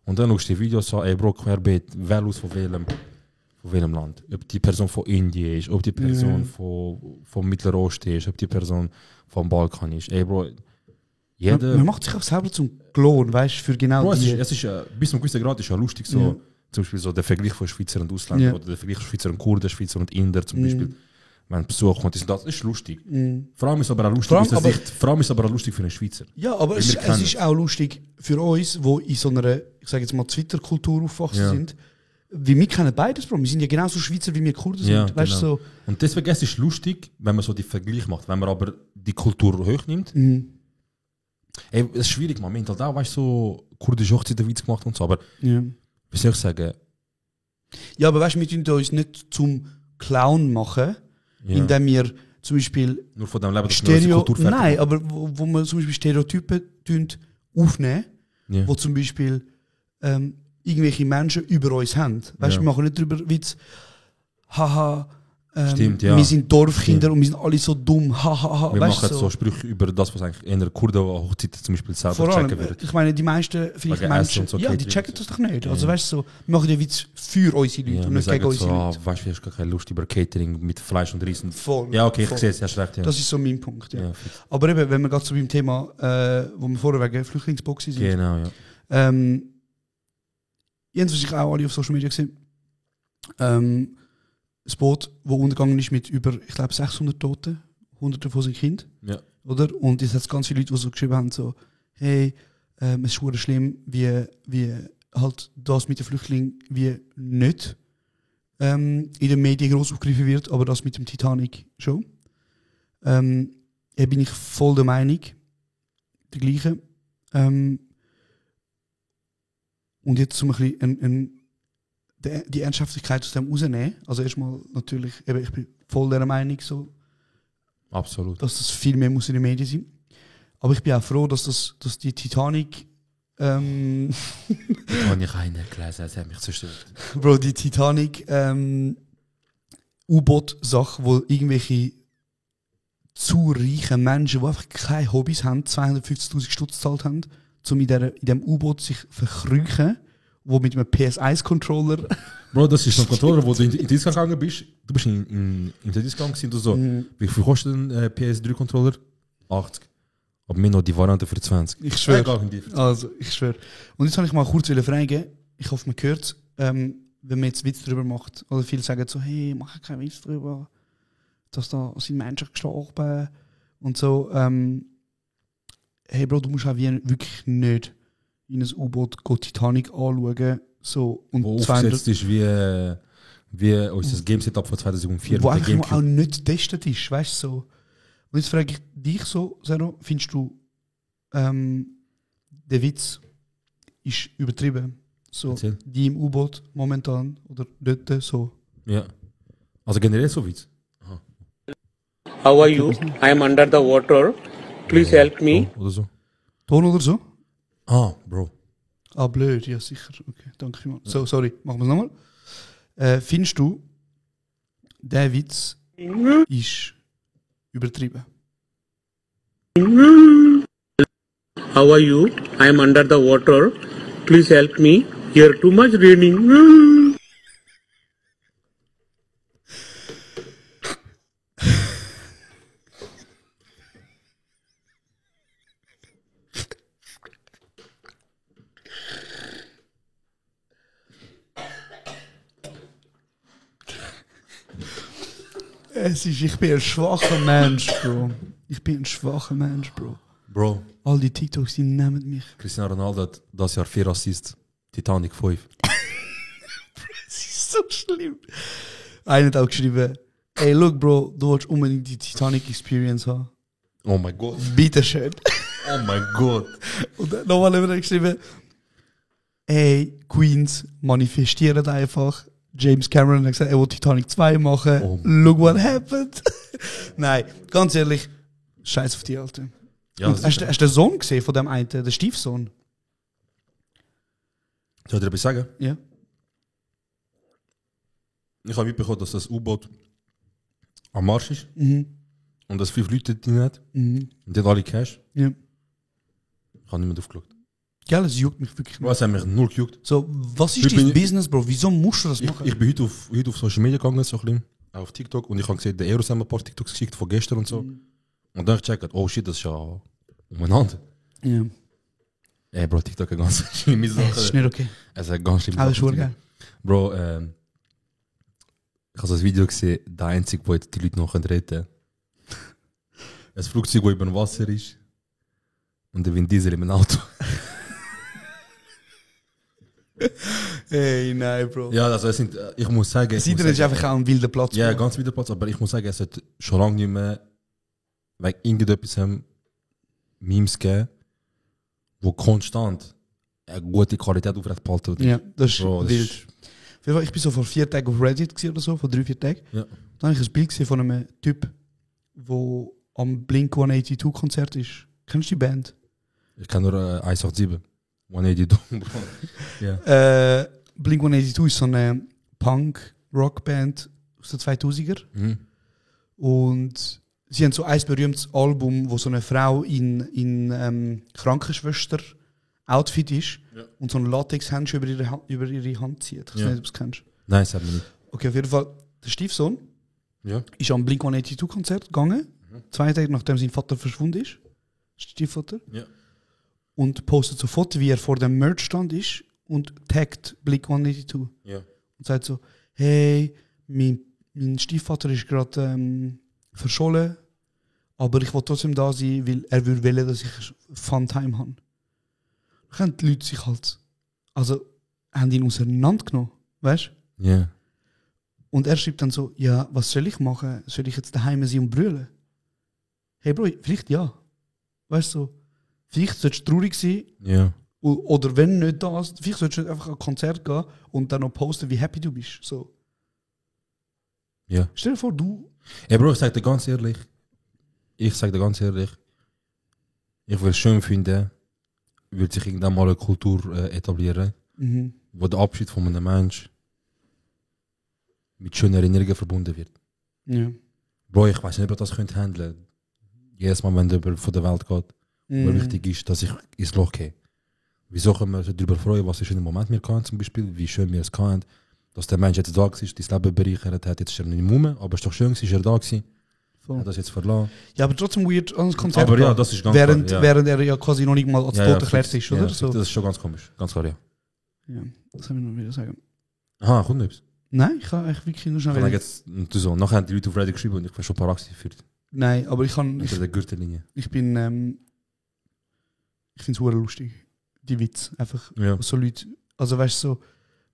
Und dann schaust du die Videos so, ey Bro, querbeet, wer aus von welchem Land. Ob die Person von Indien ist, ob die Person vom Mittleren Osten ist, ob die Person vom Balkan ist. Ey Bro, jeder... Man macht sich auch selber zum Klon, weißt du, für genau Bro, die... es ist bis zu einem gewissen Grad ist ja lustig, so, zum Beispiel so der Vergleich von Schweizer und Ausländern oder der Vergleich von Schweizer und Kurden, Schweizer und Inder zum Beispiel. Wenn ein Besuch kommt, das ist lustig. Vor allem ist es aber auch lustig für einen Schweizer. Ja, aber es ist auch lustig für uns, die in so einer, ich sage jetzt mal, Twitter-Kultur aufgewachsen sind. Wie wir kennen beides, Bro. Wir sind ja genauso Schweizer, wie wir Kurden sind. Ja, weißt, genau. so. Und deswegen ist es lustig, wenn man so die Vergleich macht. Wenn man aber die Kultur hochnimmt. Ey, es ist schwierig, man. Wir haben halt auch, weißt, so kurdische Hochzeiten-Witz gemacht und so. Aber wie soll ich sagen? Ja, aber weißt du, wir tun uns nicht zum Clown machen, indem wir zum Beispiel nur von dem Leben, dass wir unsere Kultur fertig nein, aber wo wir zum Beispiel Stereotypen aufnehmen, wo zum Beispiel irgendwelche Menschen über uns haben. Weißt du, wir machen nicht darüber Witz, haha, stimmt, ja. wir sind Dorfkinder und wir sind alle so dumm, hahaha. Wir machen so Sprüche über das, was eigentlich in der Kurden-Hochzeit zum Beispiel selber checken wird. Ich meine, die meisten vielleicht Menschen, so die checken das doch nicht. Also weißt du, so, wir machen den Witz für unsere Leute und nicht gegen unsere Leute. Weißt du, hast gar keine Lust über Catering mit Fleisch und Reis. Voll. Ja, okay, ich sehe es, hast recht. Ja. Das ist so mein Punkt. Ja. Aber eben, wenn wir gerade so beim Thema, wo wir vorher wegen Flüchtlingsboxen sind. Genau, ja. Jens, was ich auch alle auf Social Media gesehen. Das Boot, das untergegangen ist mit über, ich glaube, 600 Toten, Hunderte von seinen Kindern. Ja. Oder? Und jetzt hat es ganz viele Leute, die so geschrieben haben, so, hey, es ist verdammt schlimm, wie halt das mit den Flüchtlingen wie nicht in den Medien groß aufgegriffen wird, aber das mit dem Titanic schon. Da bin ich voll der Meinung, der gleiche. Und jetzt zum ein bisschen die Ernsthaftigkeit aus dem rausnehmen. Also erstmal natürlich, eben, ich bin voll der Meinung, so, absolut, dass das viel mehr muss in den Medien sein. Aber ich bin auch froh, dass die Titanic Habe ich einen gelesen, das hat mich zerstört. Bro, die Titanic U-Boot-Sache, wo irgendwelche zu reichen Menschen, die einfach keine Hobbys haben, 250'000 Stutz gezahlt haben, um in diesem U-Boot sich verkrüchen, wo mit einem PS1-Controller. Bro, das ist so ein Controller, wo du in den Discount gegangen bist. Du bist in den Discount gewesen und so. Wie viel kostet ein PS3-Controller? 80. Aber mir noch die Variante für 20. Ich schwöre. Und Also, ich schwöre. Und jetzt wollte ich mal kurz fragen, ich hoffe, man hört es, wenn man jetzt Witz drüber macht. Oder viele sagen so, hey, mach keinen Witz drüber, dass da sind Menschen gestorben und so. Hey Bro, du musst auch wirklich nicht in ein U-Boot Titanic anschauen. So, und wo aufgesetzt ist wie unser Game-Setup von 2004. Wo mit der eigentlich auch nicht getestet ist, weißt du so. Und jetzt frage ich dich so, Sero, findest du, der Witz ist übertrieben? So, Erzähl. die im U-Boot momentan oder dort so. Ja. Also generell so Witz. How are you? I am under the water. Please help me. Oder so. Ton oder so? Bro. Ah, blöd, ja sicher. Okay, danke vielmals. So, sorry, machen wir es nochmal. Findest du, der Witz ist übertrieben? How are you? I am under the water. Please help me. Here too much raining. Ich bin ein schwacher Mensch, Bro. Ich bin ein schwacher Mensch, Bro. Bro, All die TikToks, die nehmen mich. Cristiano Ronaldo hat das Jahr 4 Assists. Titanic 5. Das ist so schlimm. Einer hat auch geschrieben, ey, look, Bro, du willst unbedingt die Titanic Experience haben. Oh mein Gott. Bitteschön. Oh mein Gott. Und dann nochmal hat er geschrieben, ey, Queens, manifestieren einfach. James Cameron hat gesagt, er will Titanic 2 machen. Oh. Look what happened. Nein, ganz ehrlich, scheiß auf die Alte. Ja, Und hast du den Sohn gesehen von dem einen, den Stiefsohn? Soll ich dir etwas sagen? Ja. Ich habe mitbekommen, dass das U-Boot am Marsch ist Mhm. und dass 5 Leute drin hat. Mhm. Und die hat alle Cash. Ja. Ich habe nicht mehr drauf geschaut. Gell, es juckt mich wirklich Bro, nicht. es hat mich null gejuckt. So, was ist Ich dein bin- Business, Bro? Wieso musst du das Ich, machen? ich bin heute auf Social Media gegangen, so ein bisschen, auf TikTok, und ich habe gesehen, der Eros haben ein paar TikToks geschickt von gestern und so. Und dann habe ich gecheckt, oh shit, das ist ja umeinander. Ja, Ey, Bro, TikTok hat ganz schlimme das ist Sachen. nicht okay. Es hat ganz schlimme Aber ist Sachen. schon geil. Bro, ich habe so ein Video gesehen, der einzige, wo jetzt die Leute noch reden können. Ein Flugzeug, das über dem Wasser ist. Und der Vin Diesel in einem Auto. Hey, nein, Bro. Ja, also es sind, ich muss sagen... Das Internet ist einfach auch ein wilder Platz. Ja, Bro. ganz wieder Platz, aber ich muss sagen, es hat schon lange nicht mehr wegen irgendetwas Memes gegeben, wo konstant eine gute Qualität aufrecht behalten wird. Ja, das ist Bro, das wild. ist- Auf jeden Fall, ich bin so vor 4 Tagen auf Reddit gewesen oder so, vor 3-4 Tagen. Ja. Dann habe ich ein Bild gesehen von einem Typ, der am Blink-182-Konzert ist. Kennst du die Band? Ich kann nur 187. 182, Bro. Ja. Blink-182 ist so eine Punk-Rock-Band aus den 2000er. Mhm. Und sie haben so ein berühmtes Album, wo so eine Frau in Krankenschwester-Outfit ist und so ein Latex-Handschuh über ihre Hand zieht. Ich weiß Ja. nicht, ob du es kennst. Nein, das hat mich nicht. Okay, auf jeden Fall, der Stiefsohn Ja. ist am Blink-182-Konzert gegangen, 2 Tage nachdem sein Vater verschwunden ist. Stiefvater. Ja. Und postet so Foto, wie er vor dem Merch-Stand ist und taggt Blink-182. Ja. Und sagt so, hey, mein Stiefvater ist gerade verschollen, aber ich will trotzdem da sein, weil er würde wollen, dass ich Fun-Time habe. Dann haben die Leute sich halt, also haben ihn auseinandergenommen, weißt du? Ja. Und er schreibt dann so, ja, was soll ich machen? Soll ich jetzt daheim sein und brüllen? Hey Bro, vielleicht ja. Weißt du, so, vielleicht solltest du traurig sein, Ja. oder wenn nicht das, vielleicht solltest du nicht einfach an ein Konzert gehen und dann noch posten, wie happy du bist. So. Ja. Stell dir vor, du. Ey, Bro, ich sag dir ganz ehrlich, Ich will es schön finden, wird sich irgendwann mal eine Kultur etablieren, wo der Abschied von einem Menschen mit schönen Erinnerungen verbunden wird. Ja. Bro, ich weiß nicht, ob ich das könnte handeln. Jedes Mal, wenn jemand von der Welt geht, wo wichtig ist, dass ich ins Loch gehe. Wieso können wir uns darüber freuen, was für schöne Momente wir hatten, zum Beispiel, wie schön wir es hatten, dass der Mensch jetzt da war, dein Leben bereichert hat, jetzt ist er nicht mehr, aber es ist doch schön, ist er da gewesen. Voll. Hat das jetzt verloren. Ja, aber trotzdem weird an das Konzept. Aber ja, das ist ganz während, klar, ja. während er ja quasi noch nicht mal als tot erklärt fix. ist, oder? Ja, So. das ist schon ganz komisch, ganz klar, ja. Ja, das soll ich noch wieder sagen. Aha, kommt nichts. Nein, ich kann echt wirklich nur schnell Dann reden. jetzt, so, nachher haben die Leute auf Reddit geschrieben und ich war schon parat für Nein, aber ich kann... unter der Gürtellinie. Ich bin... ich finde es hure lustig. Die Witz. Einfach Ja. so Leute... Also weißt du, so,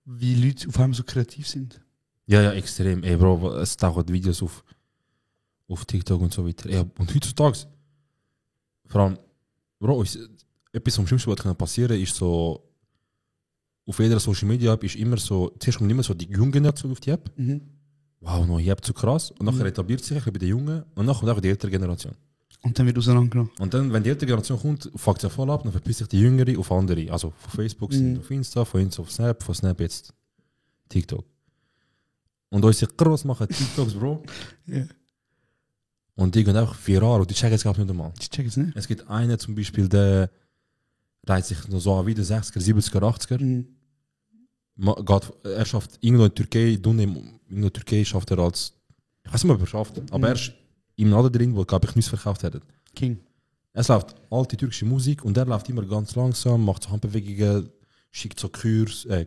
wie Leute auf einmal so kreativ sind. Ja, extrem. Ey, Bro, es tauchen Videos auf TikTok und so weiter. Ey, und heutzutage, vor allem, Bro, etwas vom Schlimmsten, was passieren kann, ist so, auf jeder Social Media App ist immer so, zuerst kommt immer so die junge Generation auf die App. Wow, neue App, zu krass. Und nachher etabliert sich bei den Jungen und nachher kommt auch die ältere Generation. Und dann wird auseinandergenommen. Und dann, wenn die ältere Generation kommt, fuckt es ja voll ab, dann verpisst sich die Jüngere auf andere. Also von Facebook sind auf Insta, von Insta auf Snap, von Snap jetzt TikTok. Und unsere Kros machen TikToks, Bro. Ja. Und die gehen auch viral und die checken es gar nicht einmal. Ich check es nicht. Es gibt einen zum Beispiel, der reiht sich noch so an wie der 60er, 70er, 80er. Er schafft irgendwo in Türkei, in der Türkei schafft er als, ich weiß nicht, ob er schafft, aber er ist im Laden drin, wo, glaube ich, nichts verkauft hat. King. Es läuft alte türkische Musik und der läuft immer ganz langsam, macht so Handbewegungen, schickt so Küsse.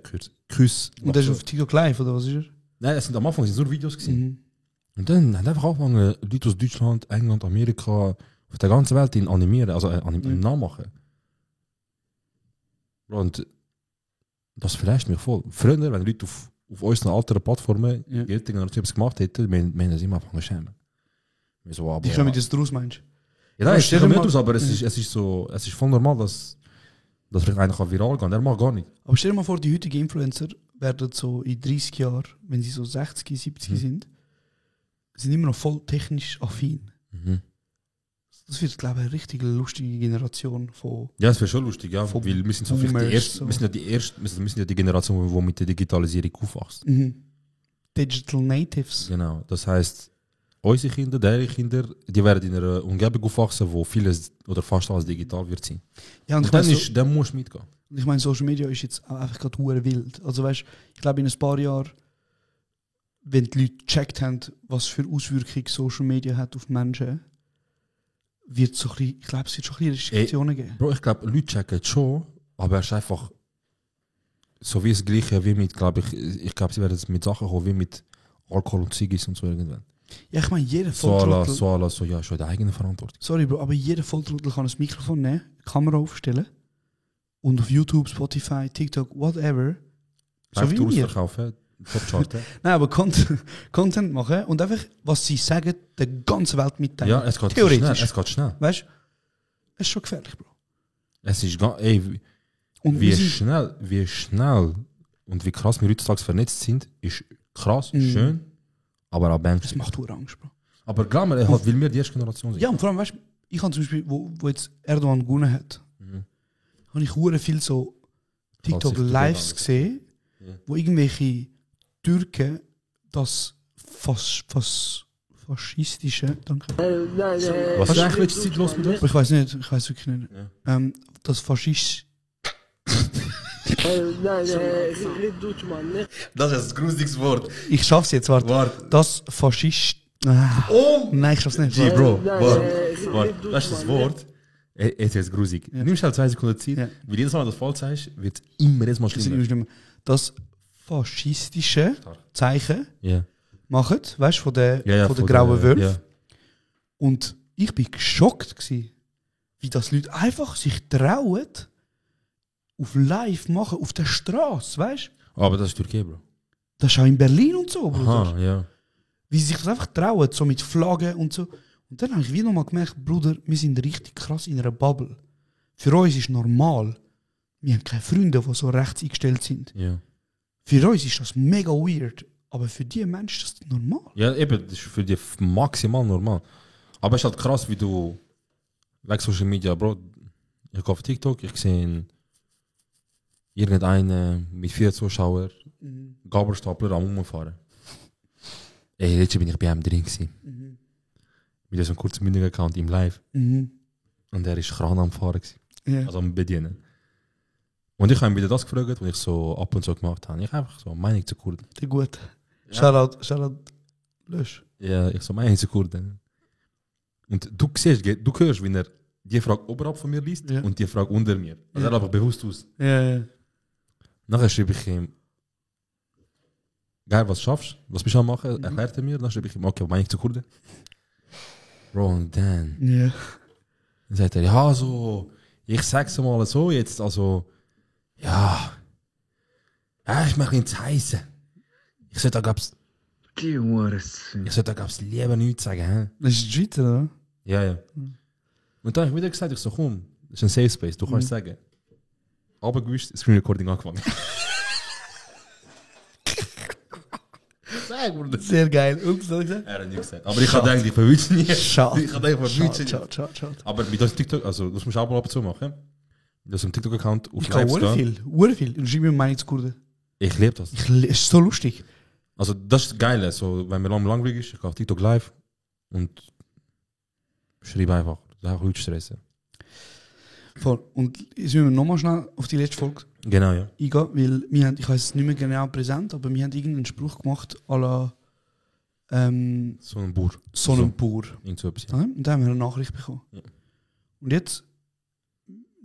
Und der ist auf TikTok live, oder was ist er? Nein, es sind am Anfang nur Videos gewesen. Und dann haben einfach angefangen, Leute aus Deutschland, England, Amerika, auf der ganzen Welt ihn animieren, also nachmachen. Und das flasht mich voll. Früher, wenn Leute auf unseren alteren Plattformen die ältere Generation etwas gemacht hätten, wir haben immer angefangen zu schämen. So, aber, Die kommen jetzt draus, meinst du? ja, nein, stell ich dir komme mal- nicht aus, aber es ist so, es ist voll normal, dass einer viral gehen kann. Der mag gar nicht. Aber stell dir mal vor, die heutigen Influencer werden so in 30 Jahren, wenn sie so 60, 70 sind immer noch voll technisch affin. Das wird, glaube ich, eine richtig lustige Generation von... Ja, es wäre schon lustig, ja. Von Weil wir sind so vielleicht die Boomers, erste, so. wir sind ja die Generation, die mit der Digitalisierung aufwächst. Digital Natives. Genau. Das heisst, unsere Kinder, deren Kinder, die werden in einer Umgebung aufwachsen, wo vieles oder fast alles digital wird sein. Ja, und Und ich meine, dann musst du mitgehen. ich meine, Social Media ist jetzt auch einfach gerade hure wild. Also weißt, ich glaube, in ein paar Jahren, wenn die Leute gecheckt haben, was für Auswirkungen Social Media hat auf Menschen, wird so ein bisschen, ich glaube, es wird schon ein bisschen Restriktionen geben. Bro, ich glaube, Leute checken es schon, aber es ist einfach so wie das Gleiche wie mit, glaube ich glaube, sie werden jetzt mit Sachen kommen wie mit Alkohol und Ziggis und so irgendwann. Ja, ich meine, jeder So, Volltrottel... ja, schon die eigene Verantwortung. Sorry, Bro, aber jeder Volltrottel kann ein Mikrofon nehmen, Kamera aufstellen und auf YouTube, Spotify, TikTok, whatever, so wie Tours wir. verkaufen, Top-Charten. Nein, aber Content machen und einfach, was sie sagen, der ganzen Welt mitteilen. Ja, es geht Theoretisch. schnell. Es geht schnell. Weißt du, es ist schon gefährlich, Bro. Es ist ey, Und wie wir sind- schnell und wie krass wir heutzutage vernetzt sind, ist krass, schön, aber auch Das beängstigend. macht hure Angst, Bro. Aber glaub mir, halt, weil wir die erste Generation sind. Ja, und vor allem, weißt du, ich habe zum Beispiel, wo jetzt Erdogan gewonnen hat, habe ich hure viel so TikTok-Lives gesehen, wo irgendwelche Türken das faschistische, danke, Was ist eigentlich letzte Zeit los mit euch? aber ich weiß nicht, ich weiß wirklich nicht, das Faschist, Das ist ein gruseliges Wort. ich schaff's jetzt, warte, das Faschist, nein, ich schaff's nicht, Bro, warte. Das ist das Wort. Jetzt ist es gruselig. Nimm schnell 2 Sekunden Zeit, Ja. weil jedes Mal, wenn du das falsch sagst, wird es immer jetzt mal Das sind schlimmer. immer schlimmer. Das faschistische Zeichen Ja. machen, weißt du, von der Ja, grauen Wölfe. Ja. Und ich bin geschockt gsi, wie das Leute einfach sich trauen, auf Live machen, auf der Straße, weißt du? Aber das ist Türkei, Bro. Das ist auch in Berlin und so, Bruder. Aha, ja. Wie sie sich das einfach trauen, so mit Flaggen und so. Und dann habe ich wieder nochmal gemerkt, Bruder, wir sind richtig krass in einer Bubble. Für uns ist normal. Wir haben keine Freunde, die so rechts eingestellt sind. Ja. Für uns ist das mega weird. Aber für die Menschen ist das normal. Ja, eben, das ist für dich maximal normal. Aber es ist halt krass, wie du Like Social Media, Bro. Ich gehe auf TikTok, ich sehe irgendeinen mit 4 Zuschauern, Gabelstapler am Umfahren. Ey, letztes bin ich bei einem drin gewesen. Mit so einem kurzen Mündigen-Account im Live. Und er war Kran am Fahren gewesen. Ja. Also am Bedienen. Und ich habe ihn wieder das gefragt, was ich so ab und zu gemacht habe. Ich habe einfach so Meinung zu Kurden. Der gut. Shoutout, Lösch. Ja, ich so Meinung zu Kurden. Und du hörst, wie er die Frage oberhalb von mir liest und die Frage unter mir. Also er einfach bewusst aus. Ja. Nachher schreibe ich ihm, geil, was schaffst du? Was bist du am machen? Erklärt er mir. Dann schreibe ich ihm, okay, Meinung zu Kurden. Bro, und dann sagt er, ja, so, ich sag's mal so jetzt, also, ja, ich mach ihn zu heißen. Ich sollte da gab's lieber nichts sagen, hä? Das ist Schweizer, oder? Ja. Und dann habe ich wieder gesagt, ich so, komm, das ist ein Safe Space, du kannst sagen. Aber gewusst, Screen Recording angefangen. Sag mir das. Sehr geil. Und was soll ich sagen? Er hat nichts gesagt. Aber ich habe gedacht, ich verwünsche nie. Schade. Ich habe gedacht, ich verwünsche nie. Schade. Aber mit unserem TikTok, also das musst du auch mal ab und zu machen. Mit unserem TikTok-Account auf Ich kann Lives gehen. viel. Und schreibe mir Meinung zu Kurden. Ich liebe das. Es ist so lustig. Also das ist geil, so, wenn mir langweilig ist, ich gehe auf TikTok live und schreibe einfach. Das ist auch Leute stressen. Voll. Und jetzt müssen wir nochmal schnell auf die letzte Folge Genau, ja. eingehen, weil wir haben, ich weiß es nicht mehr genau präsent, aber wir haben irgendeinen Spruch gemacht à la So ein Bauer. Sonnenbauer. Irgend so etwas. Ja. Und da haben wir eine Nachricht bekommen. Ja. Und jetzt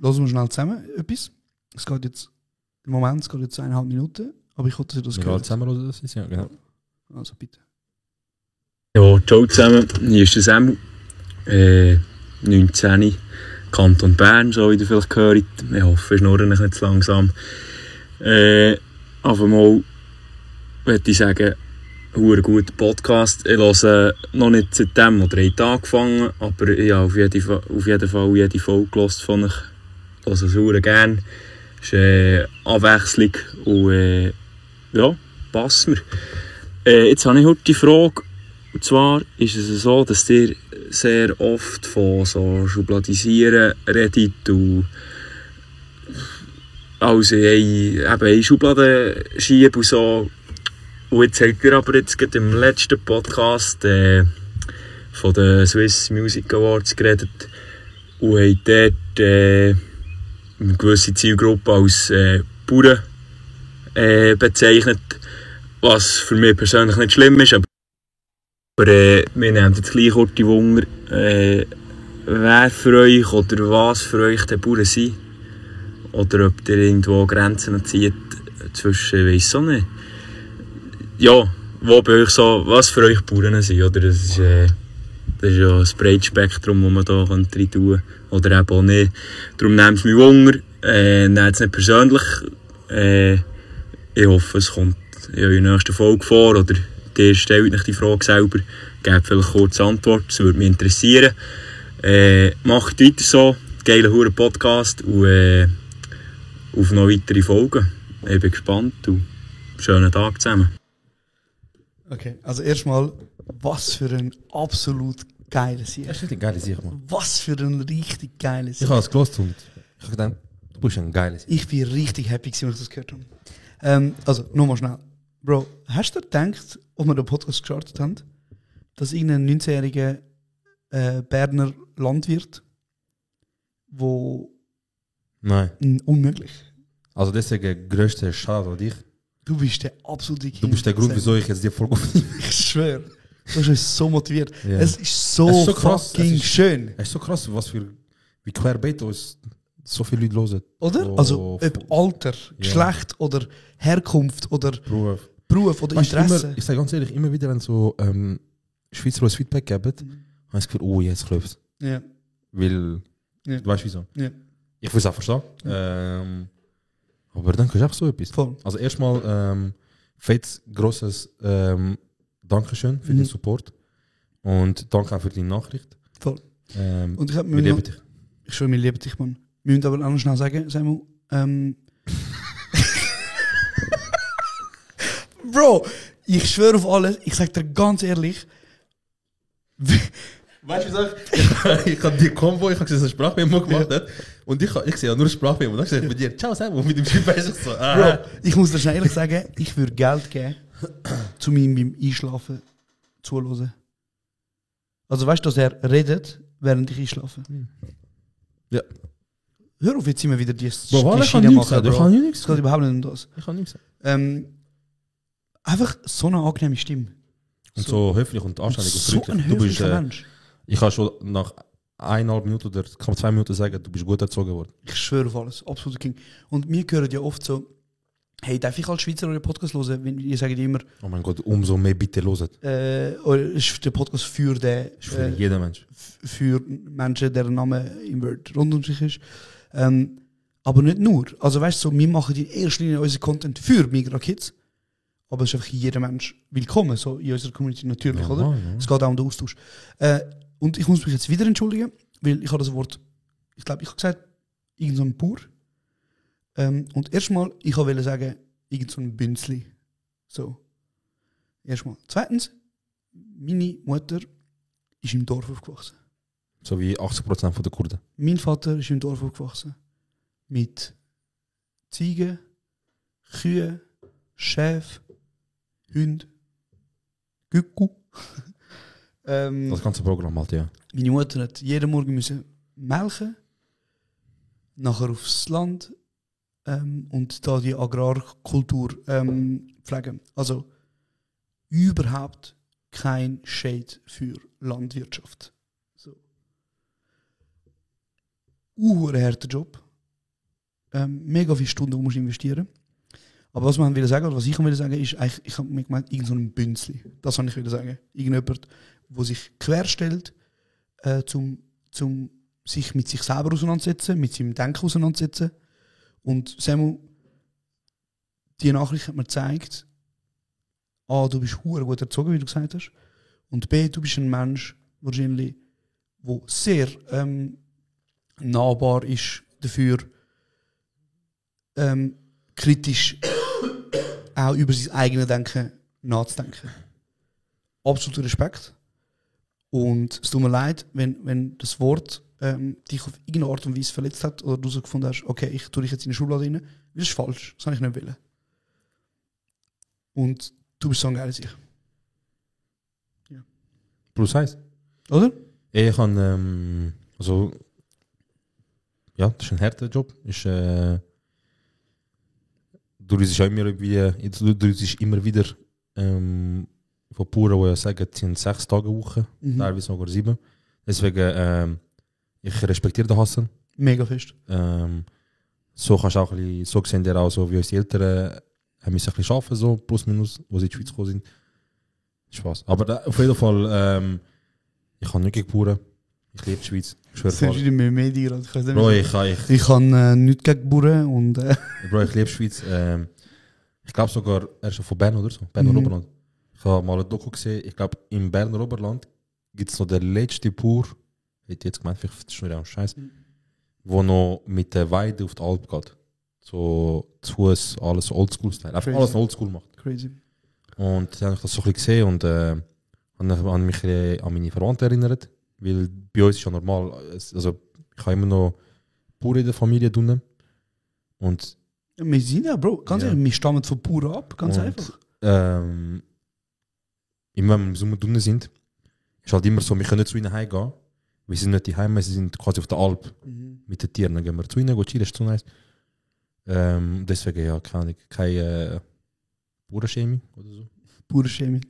hören wir schnell zusammen etwas. Es geht jetzt, im Moment, es geht jetzt 1,5 Minuten, aber ich hoffe, dass ihr das Wir alle gehört. zusammen oder das ist, ja, genau. Also bitte. Ja, ciao zusammen, hier ist der Samuel, 19, Kanton Bern, so wie ihr vielleicht gehört. Ich hoffe, ich schnurre nicht zu langsam. Aber mal möchte ich sagen, ein guter Podcast. Ich höre noch nicht seitdem oder 3 Tage angefangen, aber ich habe auf jeden Fall jede Folge gehört von euch. Ich höre es sehr gerne. Es ist Abwechslung und ja, passt mir. Jetzt habe ich heute die Frage, und zwar ist es so, dass ihr sehr oft von so Schubladisieren redet und also in Schubladen schieben und so. Und jetzt habt ihr aber jetzt gerade im letzten Podcast von den Swiss Music Awards geredet und habt dort eine gewisse Zielgruppe als Bauern bezeichnet, was für mich persönlich nicht schlimm ist, aber wir nehmen jetzt gleich kurz die Wunder, wer für euch oder was für euch die Bauern sind. Oder ob ihr irgendwo Grenzen zieht zwischen, ich weiss auch nicht. Ja, wo bei euch so, was für euch Bauern sind, oder? Das ist ja ein breites Spektrum, das man da rein tun kann. Oder eben auch nicht. Darum nehmt es mich Wunder, nehmt es nicht persönlich. Ich hoffe, es kommt in eurer nächsten Folge vor, oder ihr stellt euch die Frage selber, gebt vielleicht kurz Antwort, das würde mich interessieren. Macht weiter so, geiler Huren Podcast und auf noch weitere Folgen. Ich bin gespannt und schönen Tag zusammen. Okay, also erstmal, was für ein absolut geiler Sieg. Das ist richtig geile Sieg, Mann. Was für ein richtig geiler Sieg. Ich habe es gehört und ich habe gedacht, du bist ein geiles Sieg. Ich bin richtig happy, als ich das gehört habe. Also, nochmal schnell. Bro, hast du gedacht, als wir den Podcast gestartet haben, dass irgendein 19-jähriger Berner Landwirt, wo Nein. Unmöglich. Also deswegen größte Schade an dich. Du bist der absolute King. Du bist der Grund, wieso ich jetzt die Folge aufnehme. Ich schwöre. Du hast uns so motiviert. Ja. Es ist so, Es ist so krass. fucking Es ist- schön. Es ist so krass, wie querbeet uns so viele Leute hören. Oder? Oh, Also, ob Alter, Geschlecht oder Herkunft oder Beruf oder Weißt du, Interesse. immer, ich sage ganz ehrlich, immer wieder, wenn so Schweizer uns Feedback geben, habe ich das Gefühl, oh, jetzt läuft es. Ja. Weil, Ja. du weißt wieso. Ja. Ich will es auch verstehen. Aber dann kannst du auch so etwas. Voll. Also erstmal fettes, grosses Dankeschön für den Support. Und danke auch für deine Nachricht. Voll. Und ich hab wir lieben dich. Ich schwöre, wir lieben dich, Mann. Wir müssen aber auch noch schnell sagen, Samuel. Bro, ich schwöre auf alles, ich sag dir ganz ehrlich, Weißt du, ich habe die Combo, ich habe gesehen, dass er Sprachmemo gemacht hat. Und ich sehe ja nur Sprachmemo. Und dann gesagt bei dir, ciao Samu, mit dem Typ weiß ich so. Bro, ich muss dir schnell ehrlich sagen, ich würde Geld geben, um ihm beim Einschlafen zuzuhören. Also weißt du, dass er redet, während ich einschlafe? Ja. Hör auf, jetzt immer wieder die Bro, ich kann Schiene nichts sagen. Ich kann nichts Es geht überhaupt nicht um das. Ich kann nichts sagen. Einfach so eine angenehme Stimme. Und so höflich und anständig und so ein höflicher Mensch. Ich kann schon nach 1,5 Minuten oder 2 Minuten sagen, du bist gut erzogen worden. Ich schwöre auf alles, absolut King. Und wir hören ja oft so, hey, darf ich als Schweizer euren Podcast hören? Wenn ihr sagt immer, Oh mein Gott, umso mehr bitte loset. ist der Podcast für den, Ist für jeden Mensch. für Menschen, deren Name im Word rund um sich ist. Aber nicht nur. Also weißt du, so, wir machen in erster Linie unseren Content für Migra-Kids. Aber es ist einfach jeder Mensch willkommen, so in unserer Community natürlich, Ja, oder? ja. Es geht auch um den Austausch. Und ich muss mich jetzt wieder entschuldigen, weil ich habe das Wort, ich glaube, ich habe gesagt, irgend so ein Bauer. Und erstmal, ich wollte sagen, irgend so ein Bünzli. So. Erstmal. Zweitens, meine Mutter ist im Dorf aufgewachsen. So wie 80% der Kurden. Mein Vater ist im Dorf aufgewachsen. Mit Ziegen, Kühen, Schäfen, Hunde, Gücku. Das ganze Programm halt, ja. Meine Mutter hat jeden Morgen müssen melken, nachher aufs Land und da die Agrarkultur pflegen. Also überhaupt kein Shade für Landwirtschaft. So. Harter Job. Mega viele Stunden, die musst du investieren. Aber was man will sagen, oder was ich will sagen, ist eigentlich, ich habe mir gemeint, irgend so ein Bünzli. Das wollte ich wieder sagen. Irgendjemand, der sich querstellt, zum sich mit sich selber auseinandersetzen, mit seinem Denken auseinandersetzen. Und Samu, die Nachricht hat mir gezeigt, A, du bist hure gut erzogen, wie du gesagt hast. Und B, du bist ein Mensch, wahrscheinlich, der sehr nahbar ist dafür, kritisch auch über sein eigenes Denken nachzudenken. Absoluter Respekt. Und es tut mir leid, wenn das Wort dich auf irgendeine Art und Weise verletzt hat oder du so gefunden hast, okay, ich tue dich jetzt in eine Schublade rein. Das ist falsch. Das habe ich nicht wollen. Und du bist so ein geiler Sieg. Ja. Plus heißt. Oder? Ich kann, also, ja, das ist ein harter Job. Ist, du liest immer wieder von Bauern, die ja sagen, es sind 6 Tage Woche, teilweise sogar 7. Deswegen, ich respektiere den Hassan. Mega fest. So kannst du auch ein bisschen, so sehen die auch so, wie unsere Eltern haben müssen ein bisschen arbeiten, so plus minus, wo sie in die Schweiz gekommen sind. Spaß. Aber auf jeden Fall, ich kann nicht gegen Bauern. Ich liebe die Schweiz. Ich schwöre Das ist wieder mehr Medien. Bro, ich kann nichts gegen Bauern und Bro, ich liebe die Schweiz. Ich glaube sogar, er ist von Bern oder so. Berner Oberland. Ich habe mal ein Doku gesehen. Ich glaube, im Berner Oberland gibt es noch den letzten Bauer, hätte jetzt gemeint, vielleicht ist es schon wieder ein Scheiß, der noch mit der Weide auf die Alp geht. So zu Fuß, alles Oldschool-Style. Einfach alles Oldschool macht. crazy. Und dann habe ich das so ein bisschen gesehen und habe mich an meine Verwandten erinnert. Weil bei uns ist ja normal, also ich habe immer noch Bauern in der Familie drinnen. Und Wir sind ja, Bro, ganz ehrlich, wir stammen von Bauern ab, ganz einfach. Immer wenn wir im Sommer drinnen sind, ist halt immer so, wir können nicht zu ihnen heimgehen. Wir sind nicht daheim, sie sind quasi auf der Alp mit den Tieren. Dann gehen wir zu ihnen, chillen, ist zu nice. Deswegen ja, keine Bauernschämung oder so. Bauernschämung.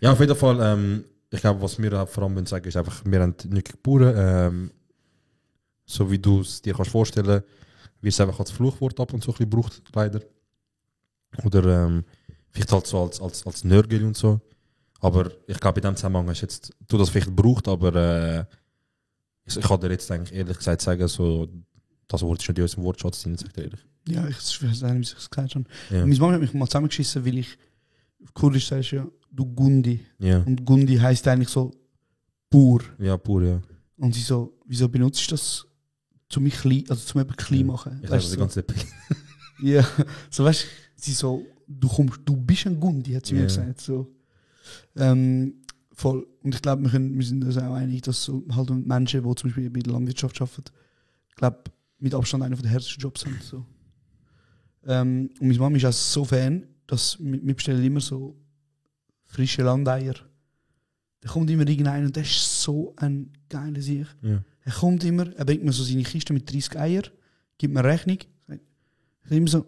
Ja, auf jeden Fall, ich glaube, was wir vor allem sagen, ist einfach, wir haben nicht gegen Bauern. So wie du es dir kannst vorstellen, wird es einfach als Fluchwort ab und zu ein bisschen gebraucht, leider. Oder vielleicht halt so als Nörgel und so. Aber ich glaube, in dem Zusammenhang hast jetzt, du das vielleicht gebraucht, aber ich kann dir jetzt eigentlich ehrlich gesagt sagen, so, das Wort ist nicht in unserem Wortschatz drin, sagt er ehrlich. Ja, ich weiß nicht, wie ich es gesagt habe. Ja. Meine Mama hat mich mal zusammengeschissen, weil ich auf Kurdisch sagst ja, du Gundi. Ja. Und Gundi heisst eigentlich so Bauer. Ja, pur, ja. Und sie so, wieso benutzt du das, zum mich klein, also zum eben klein machen? Ich Weißt habe du, die ganze Zeit. ja, so weißt du, sie so, du bist ein Gundi, hat sie mir Ja. gesagt. So. Von Voll. Und ich glaube, wir sind uns auch einig, dass so halt Menschen, die zum Beispiel bei der Landwirtschaft arbeiten, ich glaube, mit Abstand einer der härtesten Jobs sind. So. Und meine Mama ist auch so Fan, dass wir bestellen immer so frische Landeier. Da kommt immer irgendeiner und der ist so ein geiler Sieg. Ja. Er kommt immer, er bringt mir so seine Kiste mit 30 Eier, gibt mir Rechnung. Ich sage immer so,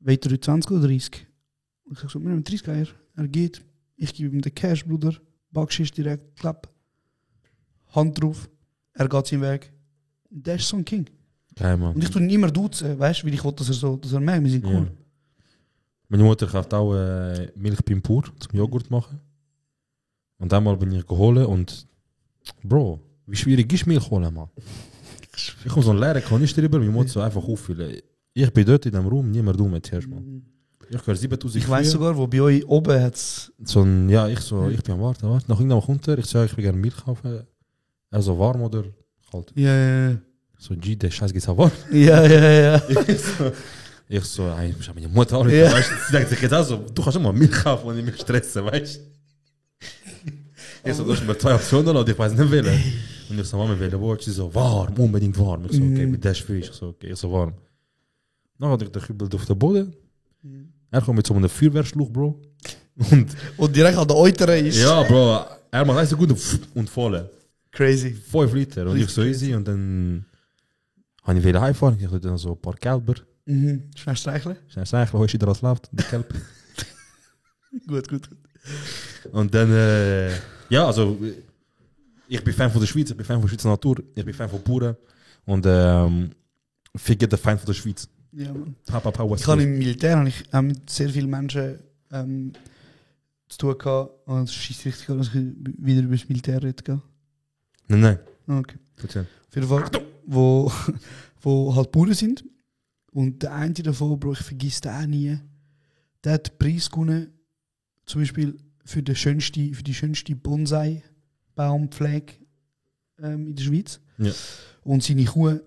weiter 20 oder 30? Und ich sage so, wir nehmen 30 Eier. Er geht, ich gebe ihm den Cash, Bruder, Backschiss direkt, klapp, Hand drauf, er geht seinen Weg. Der ist so ein King. Geil, Mann. Und ich tue ihn immer duzen, weißt du, weil ich will, dass er merkt, wir sind cool. Ja. Meine Mutter kauft auch Milch beim Pur zum Joghurt machen. Und einmal bin ich geholt und Bro, wie schwierig ist Milch holen, Mann? Ich komme so einen leeren Kanister drüber, meine Mutter so einfach auffüllen. Ich bin dort in dem Raum, niemand du mit zuerst, Mann. Ich höre 7000. Ich weiss sogar, wo bei euch oben hat es. So ein, ja, ich bin am Warten. Nach irgendwann kommt er, ich sage, ich will gerne Milch kaufen. Er so warm oder kalt? Ja. So, G, der Scheiß geht's auch warm. Ja. Ich so, ey, ich habe meine Mutter auch nicht, weißt du? Sie denkt sich jetzt auch so, du kannst immer Milch kaufen und ich mich stressen, weißt du? Ich so, du hast mir 2 Optionen und ich weiß nicht welche. Und ich so, Mama, welche Wort? Sie so, warm, unbedingt warm. Ich so, okay, mit der frisch. Ich so, okay, ich so, warm. Dann hatte ich den Kübel auf den Boden. Er kommt mit so einem Feuerwehrschluch, Bro. Und direkt an der Eutere ist. Ja, Bro, er macht so gut und voll. Crazy. 5 Liter. Und ich so easy und dann habe ich wieder heimfahren. Ich hatte dann so ein paar Kälber. Schnell streicheln. Hoi je eras läuft, die Kelp. Gut. Und dann, ja, also, ich bin Fan von der Schweiz, ich bin Fan von Schweizer Natur, ich bin Fan von Bauern. Und vergiss der Fan von der Schweiz. Ja, Mann. Ich habe im Militär mit sehr vielen Menschen zu tun gehabt. Und es ist richtig, dass ich wieder über das Militär rede. Nein. Okay. Erzähl. Auf jeden Fall, wo halt Bauern sind. Und der eine davon, Bro, ich vergesse den auch nie, der hat den Preis gewonnen, zum Beispiel für die schönste Bonsai-Baumpflege in der Schweiz. Ja. Und seine Kuh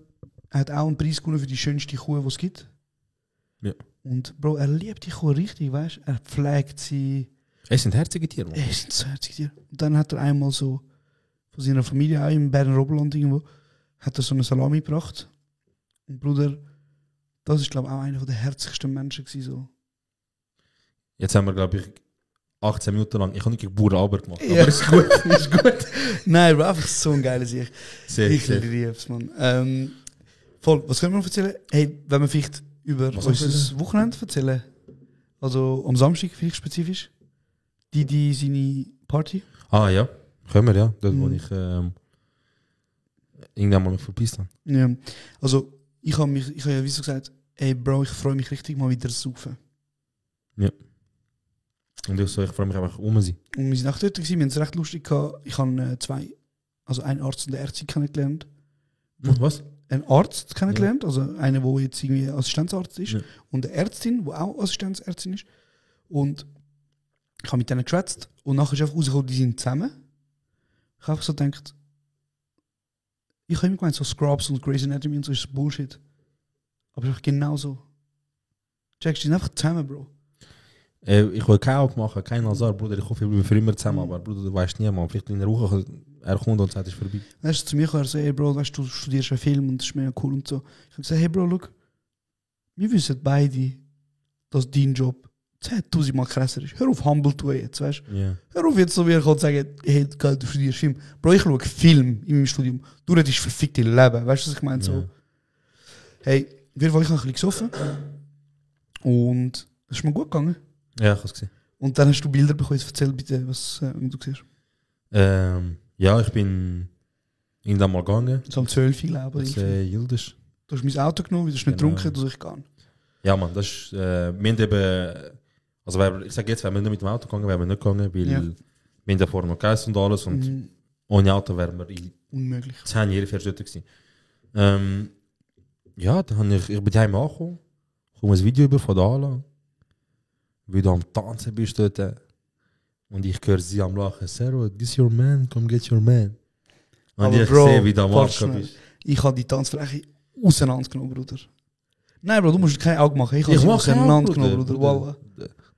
hat auch einen Preis gewonnen für die schönste Kuh, die es gibt. Ja. Und Bro, er liebt die Kuh richtig, weißt du? Er pflegt sie. Es sind herzige Tiere. Es sind so herzige Tiere. Und dann hat er einmal so von seiner Familie auch im Berner Oberland irgendwo, hat er so eine Salami gebracht. Und Bruder, das ist, glaube ich, auch einer der herzigsten Menschen gewesen, so. Jetzt haben wir, glaube ich, 18 Minuten lang, ich habe nicht Bauernarbeit gemacht, Ja. aber ist gut. Nein, aber einfach so ein geiler Sieg. Sehr, Ich sehr. liebe es, Mann. Voll, was können wir noch erzählen? Hey, wenn wir vielleicht über Was unser Wochenende erzählen. Also am Samstag vielleicht spezifisch. Die seine Party. Ah ja, können wir, ja. Dort, wo ich irgendwann mal mich verpisst habe. Ja. Also ich habe ja wie so gesagt, ey Bro, ich freue mich richtig mal wieder zu saufen. Ja. Und ich freue mich einfach sie. Und wir sind auch dort gewesen, wir haben es recht lustig gehabt. Ich habe einen Arzt und eine Ärztin kennengelernt. Was? Einen Arzt kennengelernt, also einer, der jetzt irgendwie Assistenzarzt ist. Ja. Und eine Ärztin, die auch Assistenzärztin ist. Und ich habe mit denen geschwätzt und nachher ist einfach rausgekommen, die sind zusammen. Ich habe einfach so gedacht, ich habe immer gemeint, so Scrubs und Grey's Anatomy und so ist Bullshit. Aber es ist einfach genau so. Checkst, die sind einfach zusammen, Bro. Ich will kein Auge machen, kein Nazar, Bruder. Ich hoffe, wir bleiben für immer zusammen. Aber Bruder, du weißt nie, man. Vielleicht in der Woche er kommt und sagt, es ist vorbei. Weißt du, zu mir kam er so, hey Bro, weißt du studierst einen Film und das ist mega cool und so. Ich habe gesagt, hey Bro, look, wir wissen beide, dass dein Job 10.000 Mal krasser ist. Hör auf, humble zu jetzt, weißt du? Yeah. Hör auf, jetzt so wie ich kann sagen, hey, geil, du studierst Film. Bro, ich schaue Film in meinem Studium. Du redest verfickte Leben, weißt du, was ich meine? So. Yeah. Hey, auf jeden Fall, ich habe ein bisschen gesoffen. Und es ist mir gut gegangen. Ja, ich habe es gesehen. Und dann hast du Bilder bekommen. Jetzt erzähl bitte, was du siehst. Ja, ich bin irgendwann mal gegangen. So um 12 Uhr, glaube ich. Yildiz. Du hast mein Auto genommen, du hast nicht getrunken, du ich gehen. Ja, Mann, das ist, wir haben eben, also ich sage jetzt, wenn wir nicht mit dem Auto gegangen, wären wir nicht gegangen, weil wir haben davor noch Geist und alles und ohne Auto wären wir in unmöglich. 10 Jahren dort gewesen. Ja, dann habe ich bin daheim angekommen, komme ein Video über von da an, wie du am Tanzen bist dort und ich höre sie am Lachen, Sero, this is your man, come get your man. Und aber ich Bro, sehe, wie du am Lachen bist. Ich habe die Tanzfläche auseinandergenommen, Bruder. Nein, Bro, du musst kein Auge machen. Ich habe sie mach kein Auge, auseinandergenommen, Bruder.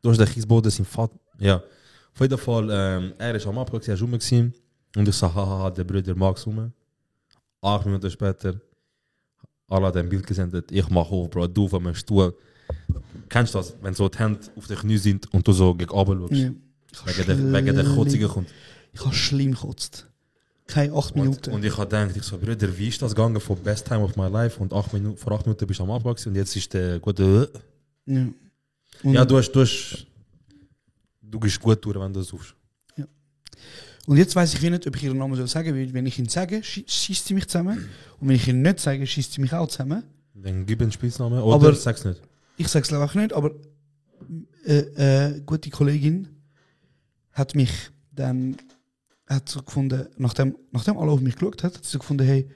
Du hast den Kiesboden, sein Vater. Ja. Auf Auf jeden Fall, er ist am Abgang, er ist rum gewesen. Und ich so, haha, der Bruder Max rum. 8 Minuten später, alle hat ein Bild gesendet. Ich mach auf, Bro, du von meinem Stuhl. Kennst du das, wenn so die Hände auf den Knie sind und du so gegen oben schaust? Ja. Wegen der Kotzigen kommt. Ich habe schlimm gekotzt. Keine 8 Minuten. Und ich habe gedacht, ich so, Bruder, wie ist das gegangen von Best Time of My Life? Und vor 8 Minuten bist du am Abgang und jetzt ist der gute. Ja. Und Ja, du gehst gut durch, wenn du das suchst. Ja. Und jetzt weiss ich nicht, ob ich ihren Namen soll sagen, weil wenn ich ihn sage, schießt sie mich zusammen. Und wenn ich ihn nicht sage, schießt sie mich auch zusammen. Dann gib einen Spitznamen oder Aber- sag's nicht. Ich sage es einfach nicht, aber gute Kollegin hat mich dann hat so gefunden, nachdem alle auf mich geschaut hat sie so gefunden, hey,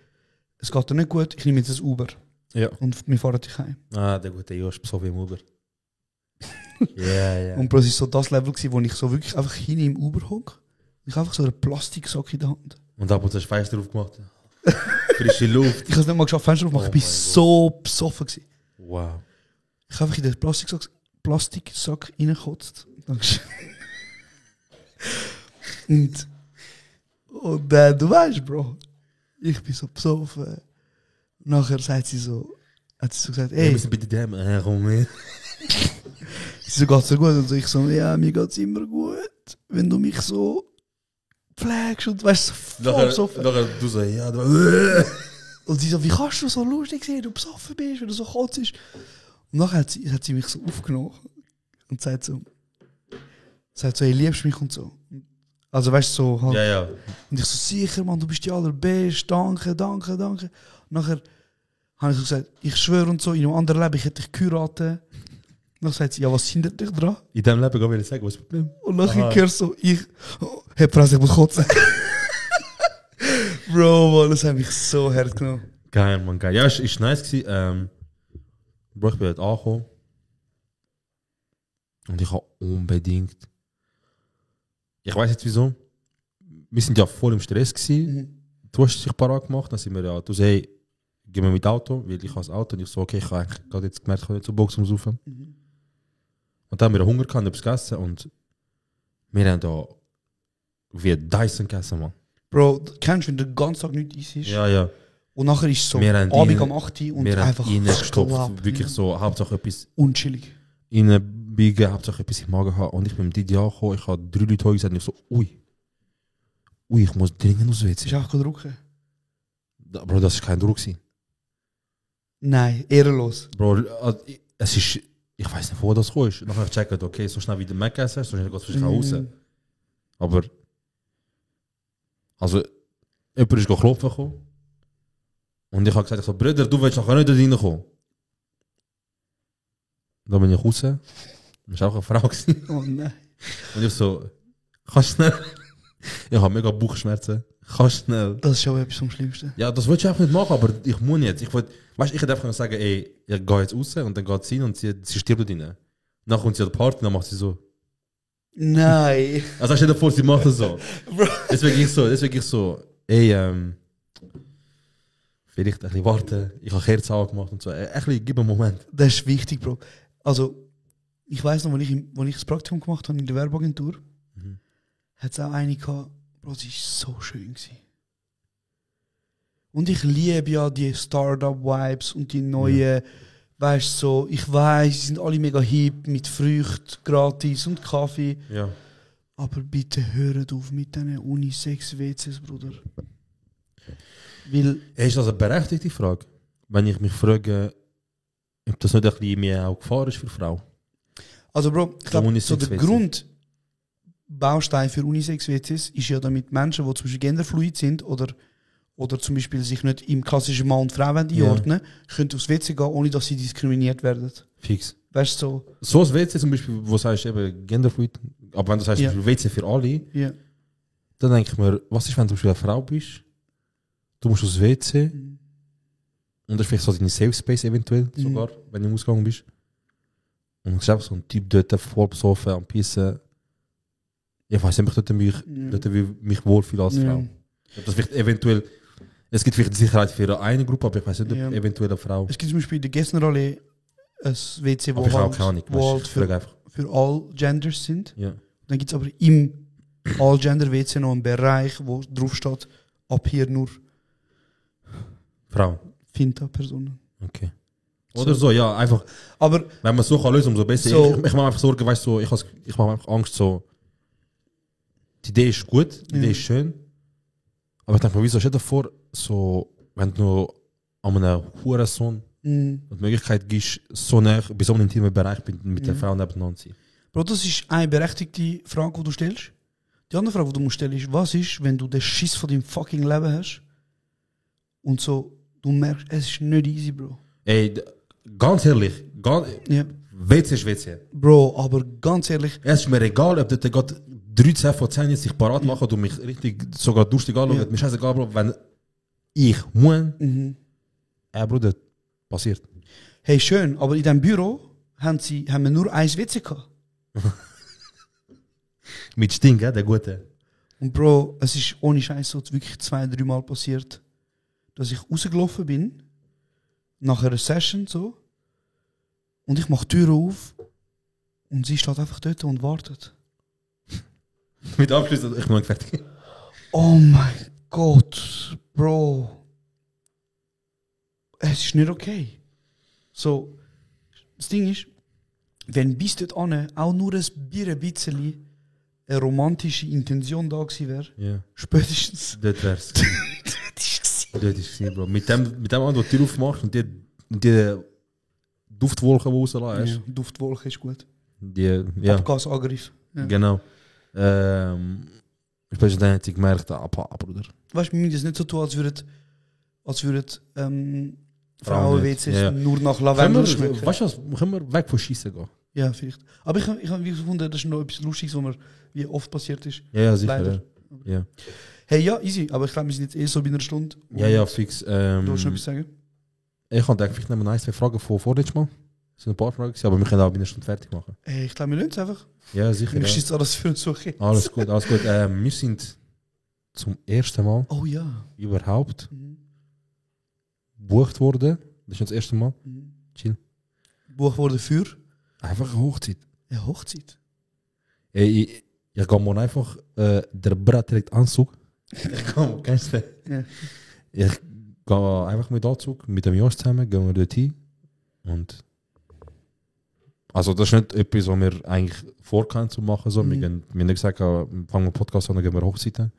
es geht dir nicht gut, ich nehme jetzt ein Uber Ja. und wir fahren dich heim. Ah, der gute Josh, so wie im Uber. Ja. Und plötzlich so das Level gewesen, wo ich so wirklich einfach hin im Uber hocke. Ich habe einfach so einen Plastiksack in der Hand. Und ab und zu hast du Fenster aufgemacht. Frische Luft. Ich habe es nicht mal geschafft, Fenster aufmachen. Oh Ich bin mein so besoffen gewesen. Wow. Ich habe einfach in den Plastiksack reingekotzt. Dankeschön. Und du weißt, Bro, ich bin so besoffen. Nachher hat sie so gesagt, Wir ey, müssen bitte dem herum. sie so, geht's dir gut? Und so, ich so, ja, mir geht's immer gut. Wenn du mich so pflegst und weißt, so voll besoffen. Nachher du so, ja, Und sie so, wie kannst du so lustig sein, wenn du besoffen bist, wenn du so kotzt? Und nachher hat sie mich so aufgenommen und sagt so, hey, liebst du mich und so. Also weißt du, so halt. Ja. Und ich so, sicher, Mann, du bist die allerbeste, danke. Und nachher habe ich so gesagt, ich schwöre und so, in einem anderen Leben, ich hätte dich geheiratet. Und dann sagt sie, ja, was hindert dich dran? In diesem Leben will ich sagen, was ist das Problem? Und nachher hörst so, hey, Fresse, ich muss kotzen. Bro, Mann, das hat mich so hart genommen. Geil, man, geil. Ja, ist nice gewesen. Bro, ich bin halt angekommen. Und ich habe unbedingt... Ich weiß jetzt wieso. Wir sind ja voll im Stress gewesen. Du hast dich parat gemacht, dann sind wir ja... Du sagst, hey, gehen wir mit Auto, weil ich habe das Auto. Und ich so, okay, ich habe eigentlich gerade jetzt gemerkt, ich kann nicht zur Box umsaufen. Und dann haben wir Hunger gehabt, etwas gegessen und wir haben da wie Dyson gegessen, man. Bro, kennst du, wenn der ganze Tag nichts isst? Ja. Und nachher ist es so Wir haben Abend rein- am 8 Uhr und Wir haben einfach reingestopft, wirklich so, Hauptsache etwas unchillig. reinbiegen, Hauptsache etwas im Magen haben. Und ich bin mit Didi angekommen, ich habe 3 Leute heute gesagt und ich so, ui, ich muss dringend aus Ist WC. einfach gedruckt. Bro, das war kein Druck gewesen. Nein, ehrenlos. Bro, es ist, ich weiß nicht, wo das gekommen ist. Nachher checken, okay, so schnell wie der Mac essen, so schnell geht es vielleicht raus. Aber, also, jemand ist klopfen gekommen. Und ich habe gesagt, ich so, Bruder, du willst nachher nicht da reinkommen. Dann bin ich raus. Das war auch eine Frau gewesen. Oh nein. Und ich so, kannst du schnell? Ich habe mega Bauchschmerzen. Kannst du schnell? Das ist schon etwas vom Schlimmsten. Ja, das wollte ich einfach nicht machen, aber ich muss jetzt. Ich hätte einfach sagen, ey, ich gehe jetzt raus und dann geht sie hin und sie stirbt da drinnen. Dann kommt sie an die Party und dann macht sie so. Nein. Also stell dir vor, sie macht das so. Deswegen ich so, ey, vielleicht ein bisschen warten. Ich habe Kerzen angemacht und so. Ein bisschen, gib mir einen Moment. Das ist wichtig, Bro. Also, ich weiss noch, als ich das Praktikum gemacht habe in der Werbeagentur, hat es auch eine gehabt, Bro, sie war so schön gewesen. Und ich liebe ja die Startup-Vibes und die neuen, weißt du, so, ich weiss, sie sind alle mega hip, mit Früchten, gratis und Kaffee. Ja. Aber bitte hört auf mit diesen Unisex-WCs, Bruder. Weil, Ist das eine berechtigte Frage? Wenn ich mich frage, ob das nicht ein bisschen mehr auch Gefahr ist für Frau? also Bro, ich glaube, so der Unisex-WC. Grundbaustein für Unisex-WCs ist ja, damit Menschen, die zum Beispiel genderfluid sind oder zum Beispiel sich nicht im klassischen Mann und Frau einordnen, können aufs WC gehen, ohne dass sie diskriminiert werden. Fix. Weißt du, so? So ein WC zum Beispiel, wo du sagst, eben genderfluid, aber wenn du sagst, Ja. zum Beispiel WC für alle, Ja. dann denke ich mir, was ist, wenn du zum Beispiel eine Frau bist, du musst aufs WC und das ist vielleicht so deine Safe Space eventuell sogar, wenn du im Ausgang bist. Und du siehst einfach so ein Typ dort voll besoffen am Pissen. Ich weiß nicht, ob ich dort mich wohlfühle als Frau. Ob das vielleicht eventuell, es gibt vielleicht Sicherheit für eine Gruppe, aber ich weiß nicht, ob eventuell eine Frau. Es gibt zum Beispiel in der Gessnerallee ein WC, Aber wo ich habe halt, keine Ahnung, wo weißt du, halt ich frage einfach. für all Genders sind. Ja. Dann gibt es aber im All-Gender-WC noch einen Bereich, wo drauf steht, ab hier nur Frau. Finta-Personen. Okay. Oder so, ja, einfach. Aber wenn man so kann lösen, umso besser. So. Ich mache einfach Sorgen, weißt du, so, ich mache einfach Angst, so. Die Idee ist gut, die Idee ist schön. Aber ich denke mir, wieso stell dir vor, so, wenn du noch an einem Hurensohn die Möglichkeit gibst, so nah bei so einem intimen Bereich mit der Frau nebeneinander zu sein. Bro, das ist eine berechtigte Frage, die du stellst. Die andere Frage, die du musst stellen, ist, was ist, wenn du den Schiss von deinem fucking Leben hast und so, du merkst, es ist nicht easy, Bro. Ey, ganz ehrlich, Ja. WC ist WC. Bro, aber ganz ehrlich, Es ist mir egal, ob der gerade 13 von 10 jetzt sich parat machen und mich richtig sogar durstig anschauen. Mir ist scheißegal, Bro, wenn ich muss, Bruder, passiert. hey, schön, aber in diesem Büro haben wir nur ein WC gehabt. Mit Sting, der Gute. Und Bro, es ist ohne Scheiß so wirklich 2-3 Mal passiert, dass ich rausgelaufen bin, nach einer Session so, und ich mache die Tür auf und sie steht einfach dort und wartet. Mit Abschluss, ich bin noch fertig. Oh mein Gott, Bro. Es ist nicht okay. So, das Ding ist, wenn bis dort an auch nur ein bisschen eine romantische Intention da gewesen wäre, Ja. spätestens. Dort wär's. Das Dort ist es, Bro. Mit dem an, wo du die Tür aufmachst und die Duftwolken, die rauslässt. ja, Duftwolke ist gut. Die, ja, Abgasangriff. Ja. genau. Spätestens dann hätte ich gemerkt, Bruder. Weißt du, wir müssen das nicht so tun, als würden Frauen-WCs Ja. nur nach Lavendel schmecken. Weißt du was, können wir weg von Schießen gehen? Ja, vielleicht. Aber ich habe gefunden, das ist noch etwas Lustiges, was mir wie oft passiert ist. Ja, sicher. Leider. Ja. Hey, ja, easy. Aber ich glaube, wir sind jetzt so bei einer Stunde. Ja, fix. Du willst noch etwas sagen? Ich kann vielleicht noch ein, zwei Fragen von vorletztes Mal. Das sind ein paar Fragen, aber wir können auch bei einer Stunde fertig machen. Hey, ich glaube, wir lassen es einfach. Ja, sicher. Mir Ja. ist alles für uns okay. Alles gut, alles gut. Wir sind zum ersten Mal Oh ja. überhaupt gebucht worden. Das ist nicht das erste Mal. Chill. Buch wurde für Einfach eine Hochzeit. eine Hochzeit. Ich gehe morgen einfach der Brat direkt Anzug. Kennst du den? Ja. Ich gehe einfach mit Anzug, mit dem Jost zusammen, gehen wir dort hin. Und also das ist nicht etwas, was wir eigentlich vorkennen zu machen. So. Wir haben nicht gesagt, fangen wir einen Podcast an, dann gehen wir Hochzeiten.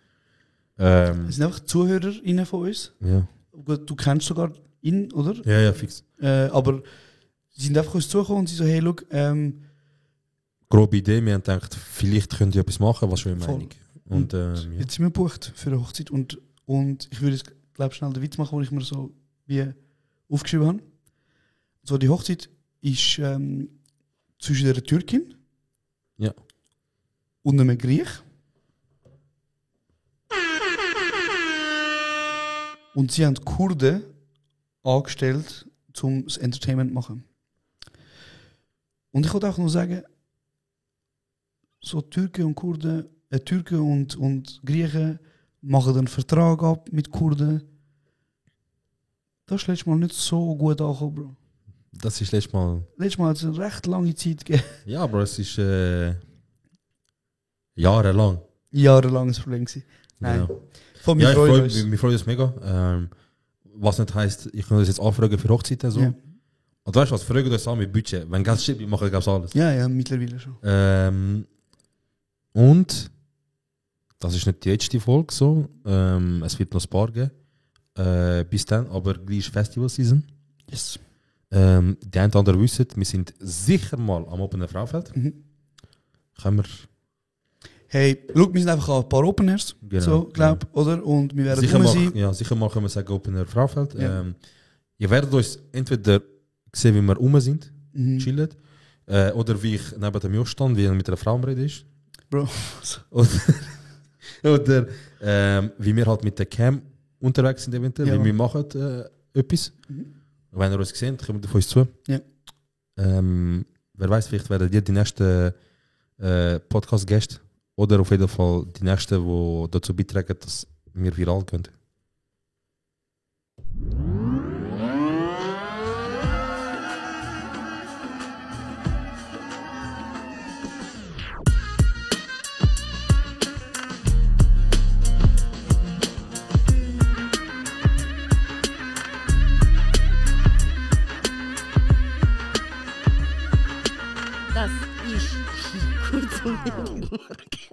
Das sind einfach ZuhörerInnen von uns. Ja. Gut, du kennst sogar ihn, oder? Ja, fix. Aber sie sind einfach uns zugekommen und sie so, hey, look, Grobe Idee, wir haben gedacht, vielleicht könnt ihr etwas machen, was schon in Voll. Meinung. Und ja. jetzt sind wir gebucht für eine Hochzeit. Und ich würde jetzt, glaube schnell den Witz machen, den ich mir so wie aufgeschrieben habe. So, die Hochzeit ist zwischen einer Türkin Ja. und einem Griech. Und sie haben Kurden angestellt, um das Entertainment zu machen. Und ich wollte auch nur sagen, so Türken und Kurden, Türken und Griechen machen einen Vertrag ab mit Kurden. Das ist letztes Mal nicht so gut angekommen, Bro. Das ist letztes Mal. Letztes Mal hat es eine recht lange Zeit gegeben. Ja, aber es ist jahrelang. Jahrelanges Problem gewesen. Nein. Genau. Von Ja, mir ich freut freue uns. mich das mega. Was nicht heisst, ich kann das jetzt anfragen für Hochzeiten. So. Ja. Und weißt du was, fragen das an mit Budget. Wenn Geld steht, wir machen ganz alles. Ja, mittlerweile schon. Und das ist nicht die letzte Folge so. Es wird noch ein paar geben. Bis dann, aber gleich Festival-Season. Yes. Die einen oder anderen wissen, wir sind sicher mal am Open Air Frauenfeld. Können wir. Hey, look, wir sind einfach an ein paar Openers, Genau, so, glaub, oder? Und wir werden Sicher rum mal, sein. ja, sicher mal können wir sagen Open Air Frauenfeld. Ja. Ihr werdet uns entweder sehen, wie wir rum sind, Mhm. chillen, oder wie ich neben dem Jost stand, wie er mit einer Frau am Reden ist. Bro. Oder wie wir halt mit der Cam unterwegs sind eventuell, Ja. wie wir machen etwas. Wenn ihr uns seht, kommt auf uns zu. Ja. Wer weiß, vielleicht werden ihr die nächsten Podcast-Gäste oder auf jeden Fall die nächsten, die dazu beitragen, dass wir viral gehen. Kurz und bündig.